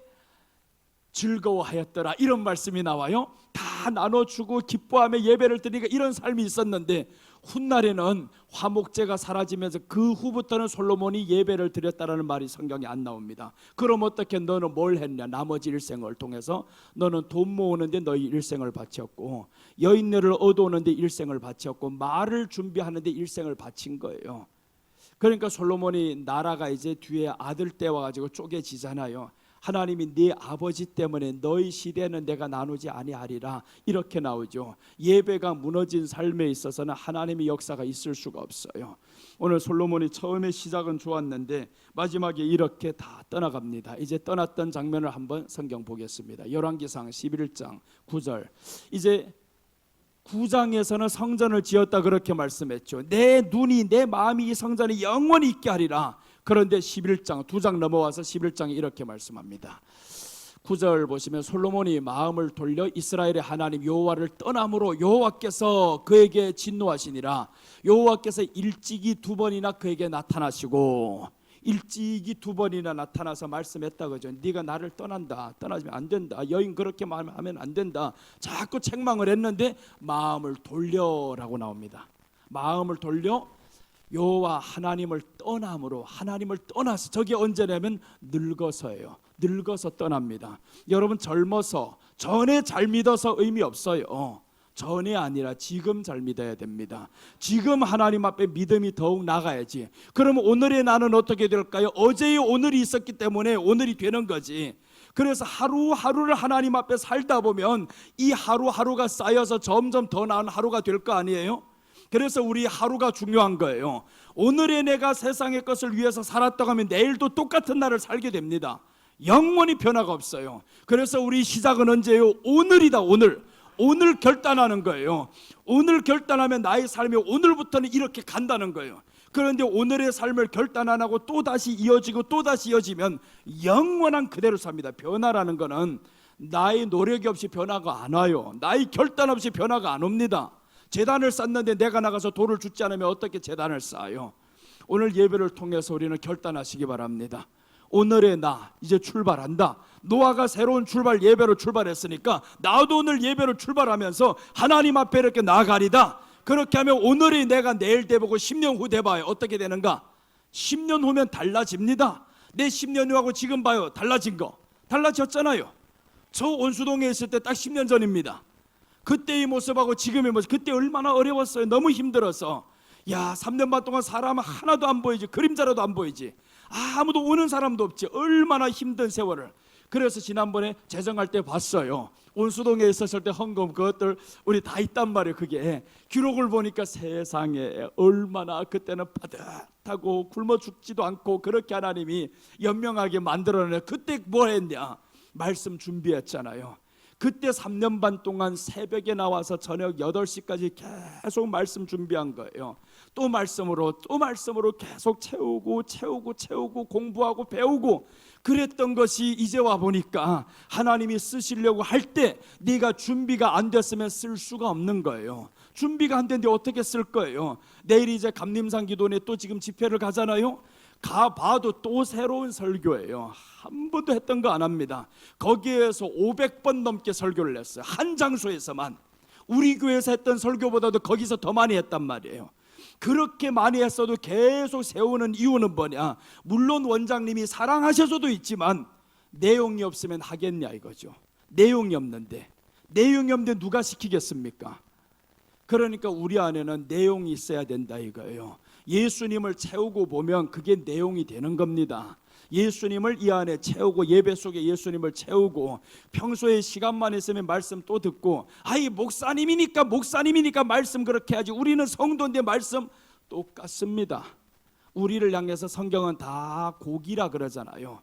즐거워하였더라, 이런 말씀이 나와요. 다 나눠주고 기뻐하며 예배를 드리니까 이런 삶이 있었는데 훗날에는 화목제가 사라지면서 그 후부터는 솔로몬이 예배를 드렸다라는 말이 성경에 안 나옵니다. 그럼 어떻게 너는 뭘 했냐? 나머지 일생을 통해서 너는 돈 모으는데 너희 일생을 바쳤고 여인네를 얻어오는데 일생을 바쳤고 말을 준비하는데 일생을 바친 거예요. 그러니까 솔로몬이 나라가 이제 뒤에 아들 때 와가지고 쪼개지잖아요. 하나님이 네 아버지 때문에 너희 시대는 내가 나누지 아니하리라, 이렇게 나오죠. 예배가 무너진 삶에 있어서는 하나님의 역사가 있을 수가 없어요. 오늘 솔로몬이 처음에 시작은 좋았는데 마지막에 이렇게 다 떠나갑니다. 이제 떠났던 장면을 한번 성경 보겠습니다. 열왕기상 11장 9절. 이제 9장에서는 성전을 지었다 그렇게 말씀했죠. 내 눈이 내 마음이 이 성전에 영원히 있게 하리라. 그런데 11장 2장 넘어와서 11장에 이렇게 말씀합니다. 9절 보시면 솔로몬이 마음을 돌려 이스라엘의 하나님 여호와를 떠남으로 여호와께서 그에게 진노하시니라. 여호와께서 일찍이 2번이나 그에게 나타나시고 일찍이 2번이나 나타나서 말씀했다 그죠. 네가 나를 떠난다, 떠나면 안 된다, 여인 그렇게 하면 안 된다, 자꾸 책망을 했는데 마음을 돌려라고 나옵니다. 마음을 돌려 여호와 하나님을 떠남으로, 하나님을 떠나서, 저게 언제냐면 늙어서예요. 늙어서 떠납니다. 여러분 젊어서 전에 잘 믿어서 의미 없어요. 전에 아니라 지금 잘 믿어야 됩니다. 지금 하나님 앞에 믿음이 더욱 나가야지. 그러면 오늘의 나는 어떻게 될까요? 어제의 오늘이 있었기 때문에 오늘이 되는 거지. 그래서 하루하루를 하나님 앞에 살다 보면 이 하루하루가 쌓여서 점점 더 나은 하루가 될 거 아니에요? 그래서 우리 하루가 중요한 거예요. 오늘의 내가 세상의 것을 위해서 살았다고 하면 내일도 똑같은 날을 살게 됩니다. 영원히 변화가 없어요. 그래서 우리 시작은 언제예요? 오늘이다. 오늘 결단하는 거예요. 오늘 결단하면 나의 삶이 오늘부터는 이렇게 간다는 거예요. 그런데 오늘의 삶을 결단 안 하고 또다시 이어지고 또다시 이어지면 영원한 그대로 삽니다. 변화라는 거는 나의 노력이 없이 변화가 안 와요. 나의 결단 없이 변화가 안 옵니다. 제단을 쌓는데 내가 나가서 돌을 줍지 않으면 어떻게 제단을 쌓아요? 오늘 예배를 통해서 우리는 결단하시기 바랍니다. 오늘의 나 이제 출발한다. 노아가 새로운 출발 예배로 출발했으니까 나도 오늘 예배로 출발하면서 하나님 앞에 이렇게 나아가리다. 그렇게 하면 오늘의 내가 내일 돼보고 10년 후 돼봐요. 어떻게 되는가? 10년 후면 달라집니다. 내 10년 후하고 지금 봐요. 달라진 거 달라졌잖아요. 저 온수동에 있을 때 딱 10년 전입니다. 그때의 모습하고 지금의 모습, 그때 얼마나 어려웠어요. 너무 힘들어서. 야, 3년 반 동안 사람 하나도 안 보이지, 그림자라도 안 보이지, 아무도 오는 사람도 없지. 얼마나 힘든 세월을. 그래서 지난번에 재정할 때 봤어요. 온수동에 있었을 때 헌금 그것들 우리 다 있단 말이에요. 그게 기록을 보니까 세상에 얼마나 그때는 빠듯하고 굶어 죽지도 않고 그렇게 하나님이 연명하게 만들어내. 그때 뭘 했냐? 말씀 준비했잖아요. 그때 3년 반 동안 새벽에 나와서 저녁 8시까지 계속 말씀 준비한 거예요. 또 말씀으로 계속 채우고 공부하고 배우고 그랬던 것이 이제 와 보니까 하나님이 쓰시려고 할 때 네가 준비가 안 됐으면 쓸 수가 없는 거예요. 준비가 안 됐는데 어떻게 쓸 거예요? 내일 이제 감림산 기도원에 또 지금 집회를 가잖아요. 가봐도 또 새로운 설교예요. 한 번도 했던 거 안 합니다. 거기에서 500번 넘게 설교를 했어요. 한 장소에서만. 우리 교회에서 했던 설교보다도 거기서 더 많이 했단 말이에요. 그렇게 많이 했어도 계속 세우는 이유는 뭐냐? 물론 원장님이 사랑하셔서도 있지만 내용이 없으면 하겠냐 이거죠. 내용이 없는데 누가 시키겠습니까? 그러니까 우리 안에는 내용이 있어야 된다 이거예요. 예수님을 채우고 보면 그게 내용이 되는 겁니다. 예수님을 이 안에 채우고 예배 속에 예수님을 채우고 평소에 시간만 있으면 말씀 또 듣고 아이 목사님이니까 말씀 그렇게 하지 우리는 성도인데 말씀 똑같습니다. 우리를 향해서 성경은 다 고기라 그러잖아요.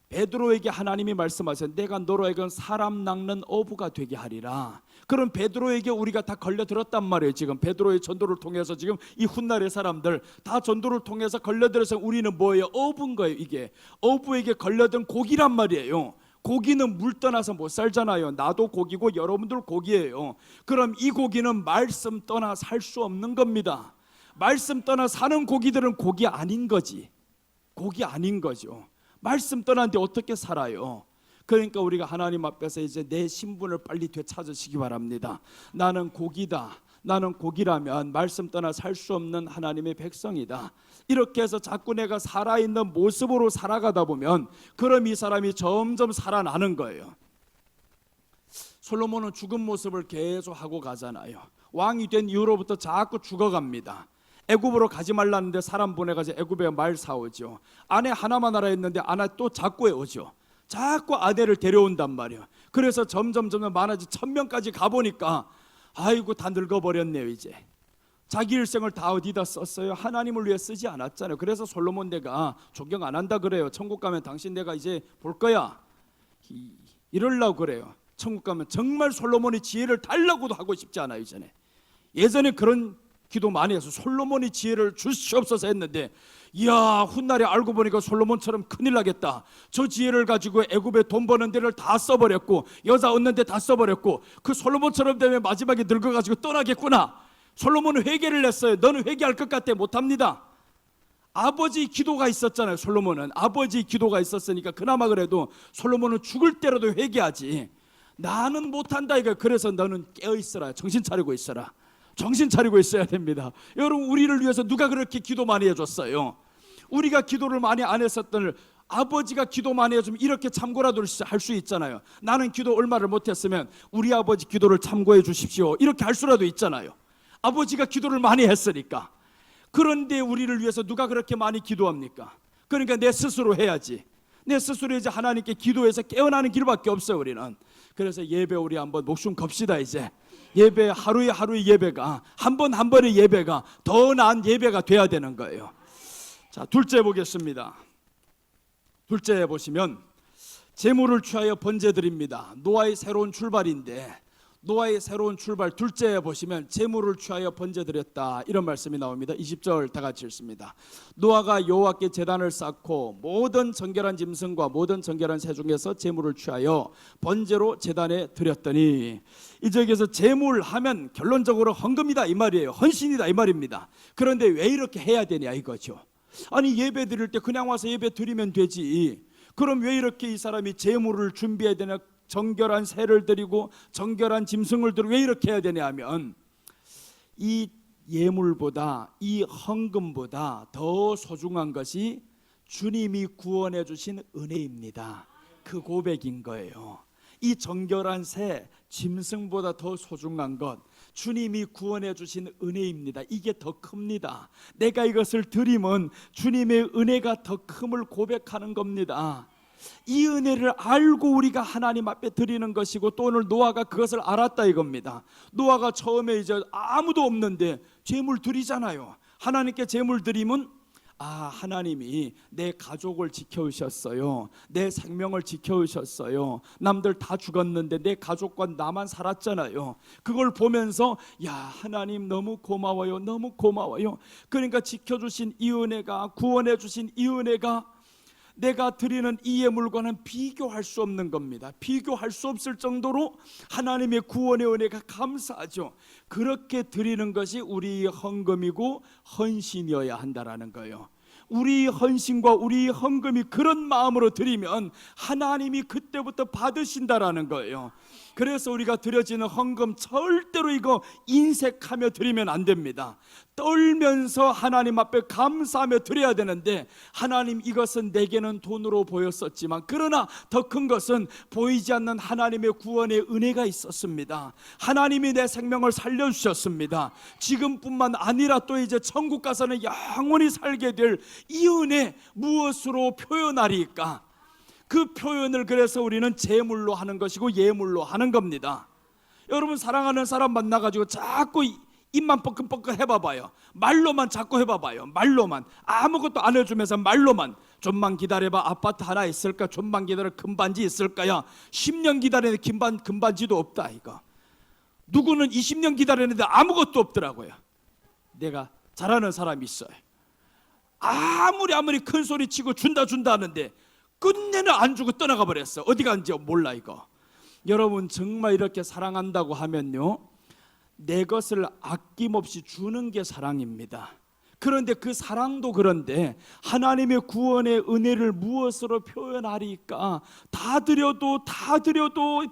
베드로에게 하나님이 말씀하세요. 내가 너로 하여금 사람 낚는 어부가 되게 하리라. 그럼 베드로에게 우리가 다 걸려들었단 말이에요. 지금 베드로의 전도를 통해서 지금 이 훗날의 사람들 다 전도를 통해서 걸려들어서 우리는 뭐예요? 어부인 거예요. 이게 어부에게 걸려든 고기란 말이에요. 고기는 물 떠나서 못 살잖아요. 나도 고기고 여러분들 고기예요. 그럼 이 고기는 말씀 떠나 살 수 없는 겁니다. 말씀 떠나 사는 고기들은 고기 아닌 거지. 고기 아닌 거죠. 말씀 떠났는데 어떻게 살아요? 그러니까 우리가 하나님 앞에서 이제 내 신분을 빨리 되찾으시기 바랍니다. 나는 고기다. 나는 고기라면 말씀 떠나 살 수 없는 하나님의 백성이다. 이렇게 해서 자꾸 내가 살아있는 모습으로 살아가다 보면 그럼 이 사람이 점점 살아나는 거예요. 솔로몬은 죽은 모습을 계속 하고 가잖아요. 왕이 된 이후로부터 자꾸 죽어갑니다. 애굽으로 가지 말라는데 사람 보내가지고 애굽에 말 사오죠. 아내 하나만 알아 있는데 아내 또 자꾸 오죠. 자꾸 아내를 데려온단 말이에요. 그래서 점점 많아지 1000명까지 가보니까 아이고 다 늙어버렸네요. 이제 자기 일생을 다 어디다 썼어요? 하나님을 위해 쓰지 않았잖아요. 그래서 솔로몬 내가 존경 안 한다 그래요. 천국 가면 당신 내가 이제 볼 거야 이러려고 그래요. 천국 가면 정말 솔로몬이 지혜를 달라고도 하고 싶지 않아요. 예전에 그런 기도 많이 해서 솔로몬이 지혜를 주시옵소서 했는데 이야 훗날에 알고 보니까 솔로몬처럼 큰일 나겠다. 저 지혜를 가지고 애굽에 돈 버는 데를 다 써버렸고 여자 얻는 데 다 써버렸고 그 솔로몬처럼 되면 마지막에 늙어가지고 떠나겠구나. 솔로몬은 회개를 했어요. 너는 회개할 것 같아? 못합니다. 아버지 기도가 있었잖아요. 솔로몬은 아버지 기도가 있었으니까 그나마 그래도 솔로몬은 죽을 때라도 회개하지. 나는 못한다 이거. 그래서 너는 깨어있어라. 정신 차리고 있어라. 정신 차리고 있어야 됩니다. 여러분 우리를 위해서 누가 그렇게 기도 많이 해줬어요? 우리가 기도를 많이 안 했었던 아버지가 기도 많이 해주면 이렇게 참고라도 할 수 있잖아요. 나는 기도 얼마를 못했으면 우리 아버지 기도를 참고해 주십시오 이렇게 할 수라도 있잖아요. 아버지가 기도를 많이 했으니까. 그런데 우리를 위해서 누가 그렇게 많이 기도합니까? 그러니까 내 스스로 해야지. 내 스스로 이제 하나님께 기도해서 깨어나는 길밖에 없어요. 우리는. 그래서 예배 우리 한번 목숨 겁시다. 이제 예배 하루에 예배가 한 번의 예배가 더 나은 예배가 돼야 되는 거예요. 자, 둘째 보겠습니다. 둘째 보시면 재물을 취하여 번제드립니다. 노아의 새로운 출발인데 노아의 새로운 출발 둘째 보시면 재물을 취하여 번제드렸다 이런 말씀이 나옵니다. 20절 다 같이 읽습니다. 노아가 여호와께 제단을 쌓고 모든 정결한 짐승과 모든 정결한 새 중에서 재물을 취하여 번제로 제단에 드렸더니 이제 여기서 재물하면 결론적으로 헌금이다 이 말이에요. 헌신이다 이 말입니다. 그런데 왜 이렇게 해야 되냐 이거죠. 아니 예배 드릴 때 그냥 와서 예배 드리면 되지. 그럼 왜 이렇게 이 사람이 재물을 준비해야 되냐. 정결한 새를 드리고 정결한 짐승을 드리고 왜 이렇게 해야 되냐 하면 이 예물보다 이 헌금보다 더 소중한 것이 주님이 구원해 주신 은혜입니다. 그 고백인 거예요. 이 정결한 새 짐승보다 더 소중한 것 주님이 구원해 주신 은혜입니다. 이게 더 큽니다. 내가 이것을 드리면 주님의 은혜가 더 큼을 고백하는 겁니다. 이 은혜를 알고 우리가 하나님 앞에 드리는 것이고 또 오늘 노아가 그것을 알았다 이겁니다. 노아가 처음에 이제 아무도 없는데 제물 드리잖아요. 하나님께 제물 드리면 하나님이 내 가족을 지켜주셨어요. 내 생명을 지켜주셨어요. 남들 다 죽었는데 내 가족과 나만 살았잖아요. 그걸 보면서 하나님 너무 고마워요. 너무 고마워요. 그러니까 지켜주신 이 은혜가 구원해 주신 이 은혜가 내가 드리는 이 예물과는 비교할 수 없는 겁니다. 비교할 수 없을 정도로 하나님의 구원의 은혜가 감사하죠. 그렇게 드리는 것이 우리 헌금이고 헌신이어야 한다라는 거예요. 우리 헌신과 우리 헌금이 그런 마음으로 드리면 하나님이 그때부터 받으신다라는 거예요. 그래서 우리가 드려지는 헌금 절대로 이거 인색하며 드리면 안 됩니다. 떨면서 하나님 앞에 감사하며 드려야 되는데, 하나님 이것은 내게는 돈으로 보였었지만 그러나 더 큰 것은 보이지 않는 하나님의 구원의 은혜가 있었습니다. 하나님이 내 생명을 살려주셨습니다. 지금뿐만 아니라 또 이제 천국 가서는 영원히 살게 될 이 은혜 무엇으로 표현하리까? 그 표현을 그래서 우리는 제물로 하는 것이고 예물로 하는 겁니다. 여러분, 사랑하는 사람 만나가지고 자꾸 입만 뻐끔뻐끔 해봐봐요. 말로만 자꾸 해봐봐요. 말로만 아무것도 안 해주면서 말로만 좀만 기다려봐, 아파트 하나 있을까? 좀만 기다려, 금반지 있을까요? 10년 기다리는데 금반지도 없다. 이거 누구는 20년 기다리는데 아무것도 없더라고요. 내가 잘 아는 사람이 있어요. 아무리 큰 소리 치고 준다 하는데 끝내는 안 주고 떠나가 버렸어. 어디 간지 몰라. 이거 여러분, 정말 이렇게 사랑한다고 하면요, 내 것을 아낌없이 주는 게 사랑입니다. 그런데 그 사랑도 그런데 하나님의 구원의 은혜를 무엇으로 표현하리까? 다 드려도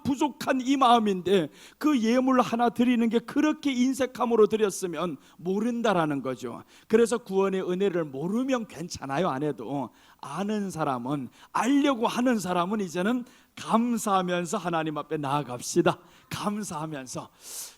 부족한 이 마음인데 그 예물 하나 드리는 게 그렇게 인색함으로 드렸으면 모른다라는 거죠. 그래서 구원의 은혜를 모르면 괜찮아요. 안 해도 아는 사람은, 알려고 하는 사람은 이제는 감사하면서 하나님 앞에 나아갑시다. 감사하면서.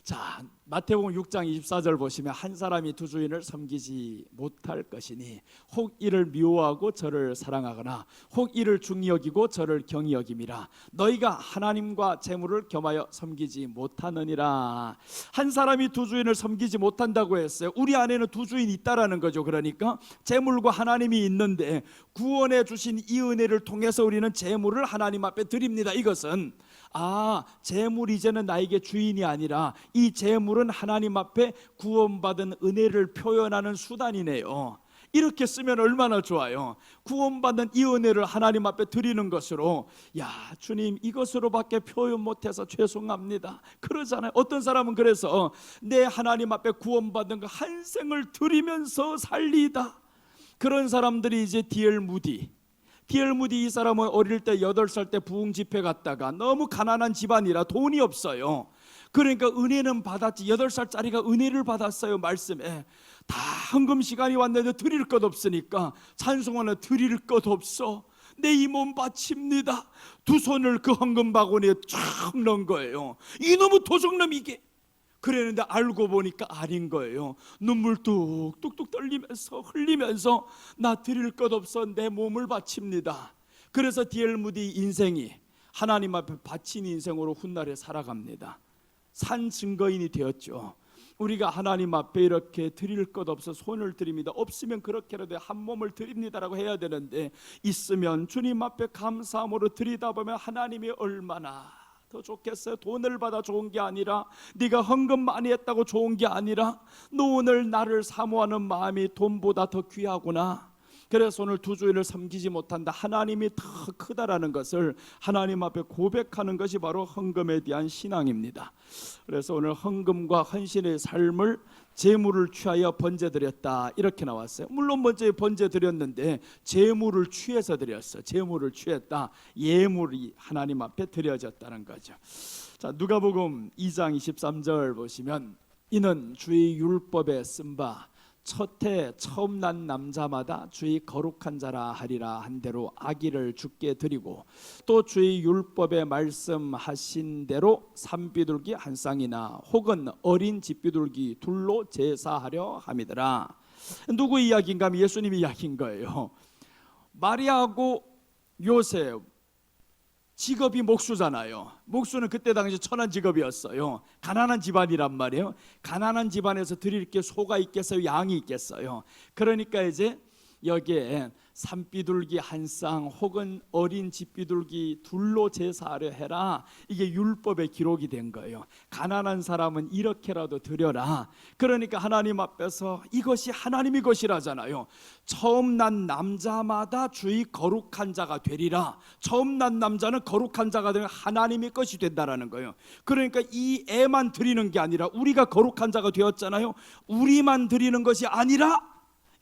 자, 마태복음 6장 24절 보시면, 한 사람이 두 주인을 섬기지 못할 것이니 혹 이를 미워하고 저를 사랑하거나 혹 이를 중히 여기고 저를 경히 여김이라. 너희가 하나님과 재물을 겸하여 섬기지 못하느니라. 한 사람이 두 주인을 섬기지 못한다고 했어요. 우리 안에는 두 주인이 있다라는 거죠. 그러니까 재물과 하나님이 있는데 구원해 주신 이 은혜를 통해서 우리는 재물을 하나님 앞에 드립니다. 이것은 재물이 이제는 나에게 주인이 아니라 이 재물은 하나님 앞에 구원받은 은혜를 표현하는 수단이네요. 이렇게 쓰면 얼마나 좋아요. 구원받은 이 은혜를 하나님 앞에 드리는 것으로, 야 주님 이것으로밖에 표현 못해서 죄송합니다, 그러잖아요. 어떤 사람은 그래서 내 하나님 앞에 구원받은 거 한 생을 드리면서 살리다. 그런 사람들이 이제 D.L. 무디, 이 사람은 어릴 때 8살 때 부흥 집회 갔다가 너무 가난한 집안이라 돈이 없어요. 그러니까 은혜는 받았지, 8살짜리가 은혜를 받았어요. 말씀에 다 헌금 시간이 왔는데 드릴 것 없으니까 찬송하나 드릴 것 없어, 내 이 몸 바칩니다. 두 손을 그 헌금 바구니에 쫙 넣은 거예요. 이놈의 도적놈 이게. 그랬는데 알고 보니까 아닌 거예요. 눈물 뚝뚝뚝 떨리면서 흘리면서 나 드릴 것 없어, 내 몸을 바칩니다. 그래서 D.L. 무디 인생이 하나님 앞에 바친 인생으로 훗날에 살아갑니다. 산 증거인이 되었죠. 우리가 하나님 앞에 이렇게 드릴 것 없어 손을 드립니다. 없으면 그렇게라도 한 몸을 드립니다라고 해야 되는데, 있으면 주님 앞에 감사함으로 드리다 보면 하나님이 얼마나 더 좋겠어요. 돈을 받아 좋은 게 아니라, 네가 헌금 많이 했다고 좋은 게 아니라, 너 오늘 나를 사모하는 마음이 돈보다 더 귀하구나. 그래서 오늘 두 주인을 섬기지 못한다, 하나님이 더 크다라는 것을 하나님 앞에 고백하는 것이 바로 헌금에 대한 신앙입니다. 그래서 오늘 헌금과 헌신의 삶을 재물을 취하여 번제드렸다 이렇게 나왔어요. 물론 먼저 번제드렸는데 재물을 취해서 드렸어. 재물을 취했다, 예물이 하나님 앞에 드려졌다는 거죠. 자, 누가복음 2장 23절 보시면, 이는 주의 율법에 쓴 바 첫해 처음 난 남자마다 주의 거룩한 자라 하리라 한 대로 아기를 주께 드리고, 또 주의 율법에 말씀하신 대로 산비둘기 한 쌍이나 혹은 어린 집비둘기 둘로 제사하려 함이더라. 누구 이야기인가 하면 예수님 이야기인 거예요. 마리아하고 요셉 직업이 목수잖아요. 목수는 그때 당시 천한 직업이었어요. 가난한 집안이란 말이에요. 가난한 집안에서 드릴 게 소가 있겠어요, 양이 있겠어요. 그러니까 이제 여기에 산비둘기 한 쌍 혹은 어린 집비둘기 둘로 제사하려 해라, 이게 율법에 기록이 된 거예요. 가난한 사람은 이렇게라도 드려라. 그러니까 하나님 앞에서 이것이 하나님의 것이라잖아요. 처음 난 남자마다 주의 거룩한 자가 되리라. 처음 난 남자는 거룩한 자가 되면 하나님의 것이 된다라는 거예요. 그러니까 이 애만 드리는 게 아니라 우리가 거룩한 자가 되었잖아요. 우리만 드리는 것이 아니라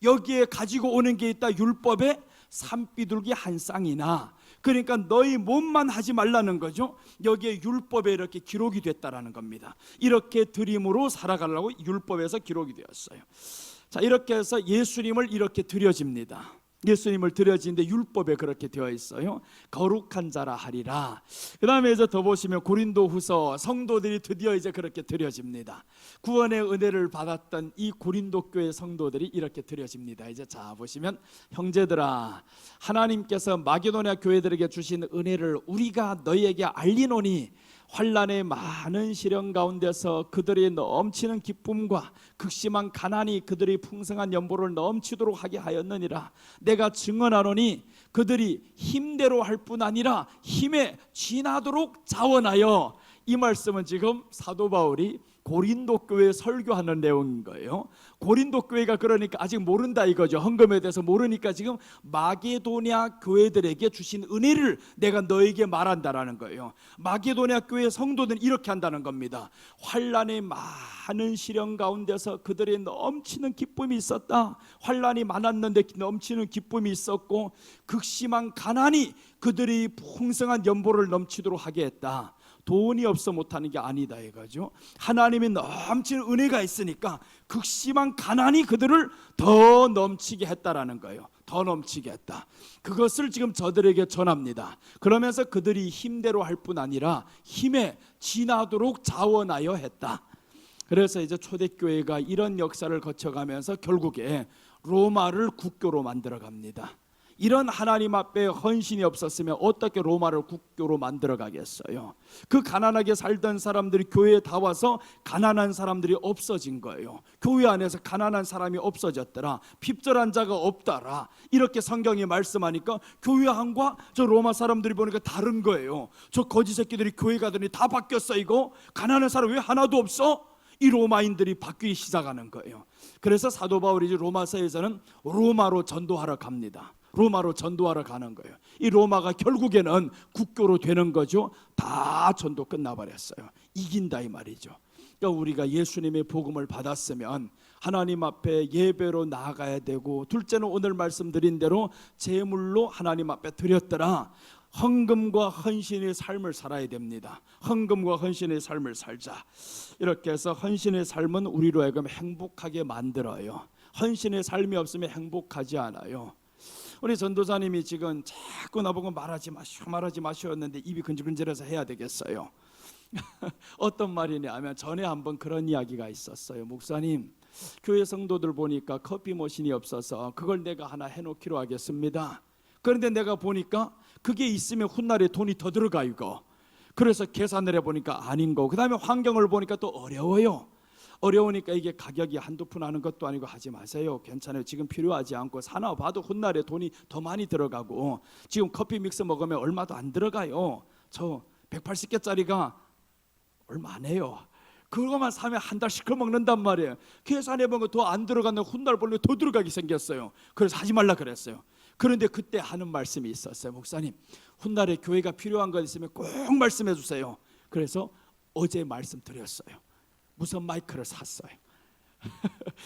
여기에 가지고 오는 게 있다. 율법에 산비둘기 한 쌍이나, 그러니까 너희 몸만 하지 말라는 거죠. 여기에 율법에 이렇게 기록이 됐다라는 겁니다. 이렇게 드림으로 살아가려고 율법에서 기록이 되었어요. 자, 이렇게 해서 예수님을 이렇게 드려집니다. 예수님을 드려지는데 율법에 그렇게 되어 있어요. 거룩한 자라 하리라. 그 다음에 이제 더 보시면 고린도후서 성도들이 드디어 이제 그렇게 드려집니다. 구원의 은혜를 받았던 이 고린도 교회 성도들이 이렇게 드려집니다. 이제 자 보시면, 형제들아, 하나님께서 마게도냐 교회들에게 주신 은혜를 우리가 너희에게 알리노니 환난의 많은 시련 가운데서 그들의 넘치는 기쁨과 극심한 가난이 그들의 풍성한 연보를 넘치도록 하게 하였느니라. 내가 증언하노니 그들이 힘대로 할 뿐 아니라 힘에 지나도록 자원하여. 이 말씀은 지금 사도 바울이 고린도 교회에 설교하는 내용인 거예요. 고린도 교회가 그러니까 아직 모른다 이거죠. 헌금에 대해서 모르니까 지금 마게도냐 교회들에게 주신 은혜를 내가 너에게 말한다라는 거예요. 마게도냐 교회 성도들은 이렇게 한다는 겁니다. 환난의 많은 시련 가운데서 그들의 넘치는 기쁨이 있었다. 환난이 많았는데 넘치는 기쁨이 있었고, 극심한 가난이 그들이 풍성한 연보를 넘치도록 하게 했다. 돈이 없어 못하는 게 아니다 이거죠. 하나님이 넘치는 은혜가 있으니까 극심한 가난이 그들을 더 넘치게 했다라는 거예요. 더 넘치게 했다. 그것을 지금 저들에게 전합니다. 그러면서 그들이 힘대로 할 뿐 아니라 힘에 지나도록 자원하여 했다. 그래서 이제 초대교회가 이런 역사를 거쳐가면서 결국에 로마를 국교로 만들어 갑니다. 이런 하나님 앞에 헌신이 없었으면 어떻게 로마를 국교로 만들어 가겠어요? 그 가난하게 살던 사람들이 교회에 다 와서 가난한 사람들이 없어진 거예요. 교회 안에서 가난한 사람이 없어졌더라. 핍절한 자가 없더라. 이렇게 성경이 말씀하니까 교회안과 저 로마 사람들이 보니까 다른 거예요. 저 거지 새끼들이 교회 가더니 다 바뀌었어. 이거 가난한 사람 왜 하나도 없어? 이 로마인들이 바뀌기 시작하는 거예요. 그래서 사도 바울이 로마서에서는 로마로 전도하러 갑니다. 로마로 전도하러 가는 거예요. 이 로마가 결국에는 국교로 되는 거죠. 다 전도 끝나버렸어요. 이긴다 이 말이죠. 그러니까 우리가 예수님의 복음을 받았으면 하나님 앞에 예배로 나아가야 되고, 둘째는 오늘 말씀드린 대로 제물로 하나님 앞에 드렸더라. 헌금과 헌신의 삶을 살아야 됩니다. 헌금과 헌신의 삶을 살자. 이렇게 해서 헌신의 삶은 우리로 하여금 행복하게 만들어요. 헌신의 삶이 없으면 행복하지 않아요. 우리 전도사님이 지금 자꾸 나보고 말하지 마시오 했는데 입이 근질근질해서 해야 되겠어요. 어떤 말이냐 하면, 전에 한번 그런 이야기가 있었어요. 목사님, 교회 성도들 보니까 커피 머신이 없어서 그걸 내가 하나 해놓기로 하겠습니다. 그런데 내가 보니까 그게 있으면 훗날에 돈이 더 들어가 이거. 그래서 계산을 해보니까 아닌 거. 그 다음에 환경을 보니까 또 어려워요. 어려우니까 이게 가격이 한두 푼 하는 것도 아니고 하지 마세요. 괜찮아요. 지금 필요하지 않고 사나 봐도 훗날에 돈이 더 많이 들어가고, 지금 커피 믹스 먹으면 얼마도 안 들어가요. 저 180개짜리가 얼마 안 해요. 그거만 사면 한 달씩 먹는단 말이에요. 계산해보면 더 안 들어가는 훗날 벌레 더 들어가게 생겼어요. 그래서 하지 말라 그랬어요. 그런데 그때 하는 말씀이 있었어요. 목사님, 훗날에 교회가 필요한 거 있으면 꼭 말씀해 주세요. 그래서 어제 말씀드렸어요. 무선 마이크를 샀어요.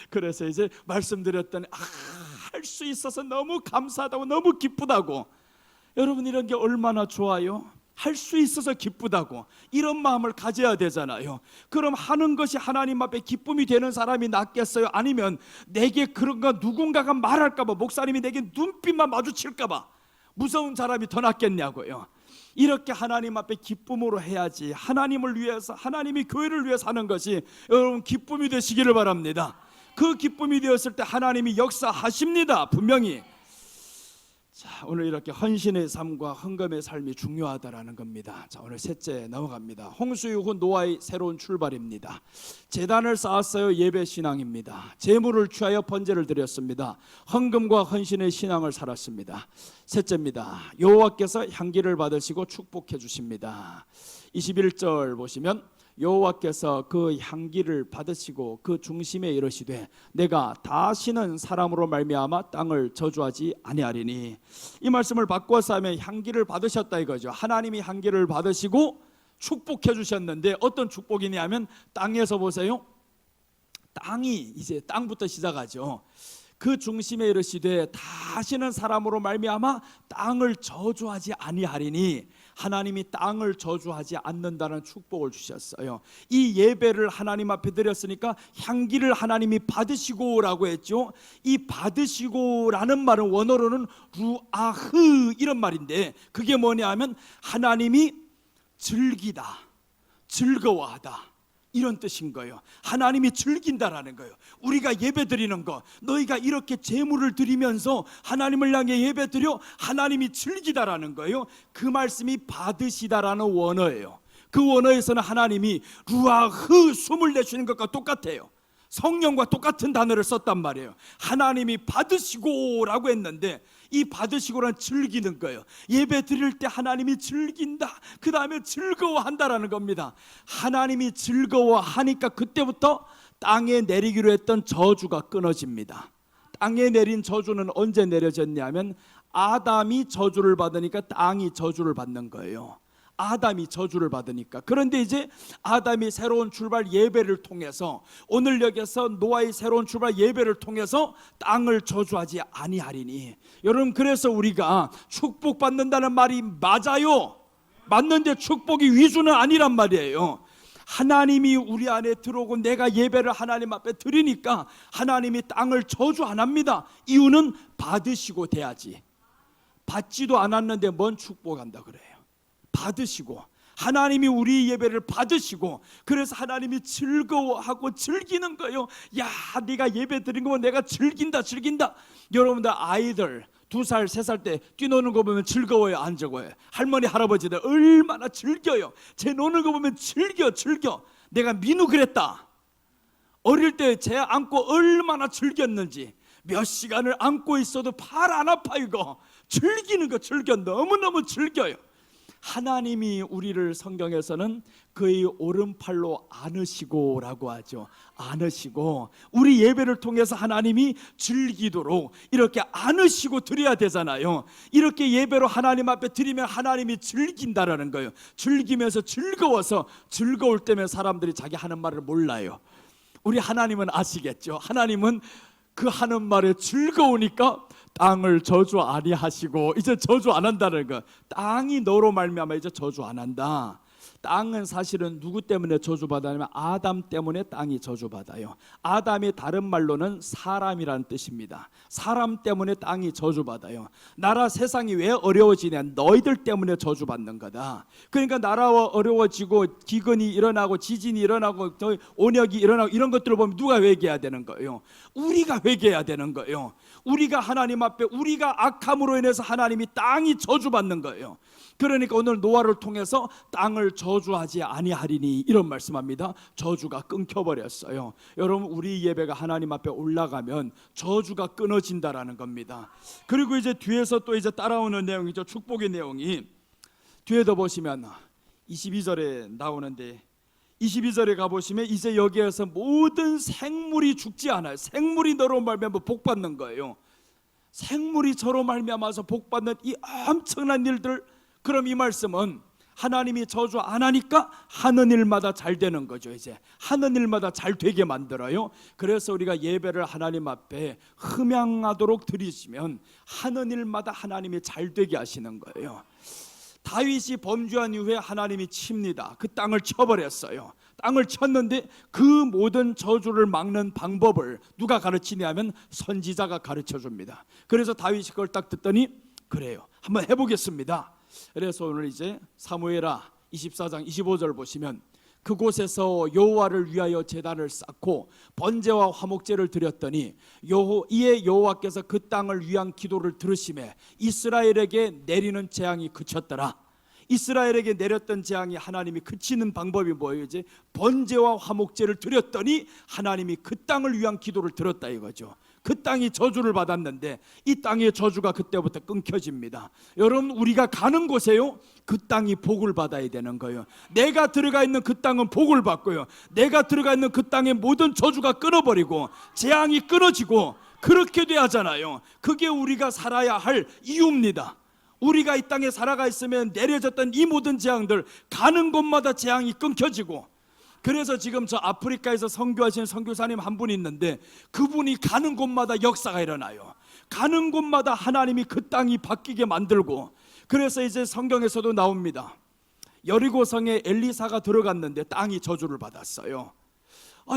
그래서 이제 말씀드렸더니 할 수 있어서 너무 감사하다고, 너무 기쁘다고. 여러분, 이런 게 얼마나 좋아요? 할 수 있어서 기쁘다고, 이런 마음을 가져야 되잖아요. 그럼 하는 것이 하나님 앞에 기쁨이 되는 사람이 낫겠어요? 아니면 내게 그런 거 누군가가 말할까 봐, 목사님이 내게 눈빛만 마주칠까 봐 무서운 사람이 더 낫겠냐고요. 이렇게 하나님 앞에 기쁨으로 해야지. 하나님을 위해서, 하나님이 교회를 위해서 하는 것이 여러분 기쁨이 되시기를 바랍니다. 그 기쁨이 되었을 때 하나님이 역사하십니다. 분명히. 자, 오늘 이렇게 헌신의 삶과 헌금의 삶이 중요하다라는 겁니다. 자, 오늘 셋째 넘어갑니다. 홍수 이후 노아의 새로운 출발입니다. 제단을 쌓았어요. 예배 신앙입니다. 제물을 취하여 번제를 드렸습니다. 헌금과 헌신의 신앙을 살았습니다. 셋째입니다. 여호와께서 향기를 받으시고 축복해 주십니다. 21절 보시면, 여호와께서 그 향기를 받으시고 그 중심에 이르시되 내가 다시는 사람으로 말미암아 땅을 저주하지 아니하리니. 이 말씀을 바꿔서 하면 향기를 받으셨다 이거죠. 하나님이 향기를 받으시고 축복해 주셨는데 어떤 축복이냐면, 땅에서 보세요. 땅이 이제 땅부터 시작하죠. 그 중심에 이르시되 다시는 사람으로 말미암아 땅을 저주하지 아니하리니 하나님이 땅을 저주하지 않는다는 축복을 주셨어요. 이 예배를 하나님 앞에 드렸으니까 향기를 하나님이 받으시고라고 했죠. 이 받으시고라는 말은 원어로는 루아흐 이런 말인데 그게 뭐냐 하면 하나님이 즐기다, 즐거워하다 이런 뜻인 거예요. 하나님이 즐긴다라는 거예요. 우리가 예배 드리는 거, 너희가 이렇게 제물을 드리면서 하나님을 향해 예배 드려 하나님이 즐기다라는 거예요. 그 말씀이 받으시다라는 원어예요. 그 원어에서는 하나님이 루아흐 숨을 내쉬는 것과 똑같아요. 성령과 똑같은 단어를 썼단 말이에요. 하나님이 받으시고라고 했는데 이 받으시고란 즐기는 거예요. 예배 드릴 때 하나님이 즐긴다, 그 다음에 즐거워한다라는 겁니다. 하나님이 즐거워하니까 그때부터 땅에 내리기로 했던 저주가 끊어집니다. 땅에 내린 저주는 언제 내려졌냐면 아담이 저주를 받으니까 땅이 저주를 받는 거예요. 아담이 저주를 받으니까. 그런데 이제 아담이 새로운 출발 예배를 통해서 오늘 여기서 노아의 새로운 출발 예배를 통해서 땅을 저주하지 아니하리니. 여러분, 그래서 우리가 축복받는다는 말이 맞아요. 맞는데 축복이 위주는 아니란 말이에요. 하나님이 우리 안에 들어오고 내가 예배를 하나님 앞에 드리니까 하나님이 땅을 저주 안 합니다. 이유는 받으시고 돼야지. 받지도 않았는데 뭔 축복한다 그래요. 받으시고 하나님이 우리 예배를 받으시고 그래서 하나님이 즐거워하고 즐기는 거예요. 야, 네가 예배 드린 거면 내가 즐긴다. 여러분들 아이들 2살, 3살 때 뛰노는 거 보면 즐거워요, 안 즐거워요? 할머니, 할아버지들 얼마나 즐겨요. 쟤 노는 거 보면 즐겨. 내가 민우 그랬다. 어릴 때 쟤 안고 얼마나 즐겼는지. 몇 시간을 안고 있어도 팔 안 아파. 이거 즐기는 거 너무너무 즐겨요. 하나님이 우리를 성경에서는 그의 오른팔로 안으시고라고 하죠. 안으시고 우리 예배를 통해서 하나님이 즐기도록 이렇게 안으시고 드려야 되잖아요. 이렇게 예배로 하나님 앞에 드리면 하나님이 즐긴다라는 거예요. 즐기면서 즐거워서 즐거울 때면 사람들이 자기 하는 말을 몰라요. 우리 하나님은 아시겠죠. 하나님은 그 하는 말에 즐거우니까 땅을 저주 아니하시고 이제 저주 안 한다는 거. 땅이 너로 말미암아 이제 저주 안 한다. 땅은 사실은 누구 때문에 저주받았냐면 아담 때문에 땅이 저주받아요. 아담이 다른 말로는 사람이라는 뜻입니다. 사람 때문에 땅이 저주받아요. 나라 세상이 왜 어려워지냐? 너희들 때문에 저주받는 거다. 그러니까 나라가 어려워지고 기근이 일어나고 지진이 일어나고 온역이 일어나고 이런 것들을 보면 누가 회개해야 되는 거예요? 우리가 회개해야 되는 거예요. 우리가 하나님 앞에 우리가 악함으로 인해서 하나님이 땅이 저주받는 거예요. 그러니까 오늘 노아를 통해서 땅을 저주하지 아니하리니 이런 말씀합니다. 저주가 끊겨버렸어요. 여러분, 우리 예배가 하나님 앞에 올라가면 저주가 끊어진다라는 겁니다. 그리고 이제 뒤에서 또 이제 따라오는 내용이죠. 축복의 내용이 뒤에도 보시면 22절에 나오는데 22절에 가보시면 이제 여기에서 모든 생물이 죽지 않아요. 생물이 너로 말미암아 복받는 거예요. 생물이 저로 말미암아서 복받는 이 엄청난 일들. 그럼 이 말씀은 하나님이 저주 안 하니까 하는 일마다 잘 되는 거죠. 이제 하는 일마다 잘 되게 만들어요. 그래서 우리가 예배를 하나님 앞에 흠양하도록 드리시면 하는 일마다 하나님이 잘 되게 하시는 거예요. 다윗이 범죄한 이후에 하나님이 칩니다. 그 땅을 쳐버렸어요. 땅을 쳤는데 그 모든 저주를 막는 방법을 누가 가르치냐면 선지자가 가르쳐줍니다. 그래서 다윗이 그걸 딱 듣더니 그래요, 한번 해보겠습니다. 그래서 오늘 이제 사무엘하 24장 25절 보시면 그곳에서 여호와를 위하여 제단을 쌓고 번제와 화목제를 드렸더니 이에 여호와께서 그 땅을 위한 기도를 들으시매 이스라엘에게 내리는 재앙이 그쳤더라. 이스라엘에게 내렸던 재앙이 하나님이 그치는 방법이 뭐예요? 이제 번제와 화목제를 드렸더니 하나님이 그 땅을 위한 기도를 들었다 이거죠. 그 땅이 저주를 받았는데 이 땅의 저주가 그때부터 끊겨집니다. 여러분, 우리가 가는 곳에요, 그 땅이 복을 받아야 되는 거예요. 내가 들어가 있는 그 땅은 복을 받고요, 내가 들어가 있는 그 땅의 모든 저주가 끊어버리고 재앙이 끊어지고 그렇게 돼야 하잖아요. 그게 우리가 살아야 할 이유입니다. 우리가 이 땅에 살아가 있으면 내려졌던 이 모든 재앙들 가는 곳마다 재앙이 끊겨지고 그래서 지금 저 아프리카에서 선교하시는 선교사님 한 분이 있는데 그분이 가는 곳마다 역사가 일어나요. 가는 곳마다 하나님이 그 땅이 바뀌게 만들고, 그래서 이제 성경에서도 나옵니다. 여리고성에 엘리사가 들어갔는데 땅이 저주를 받았어요.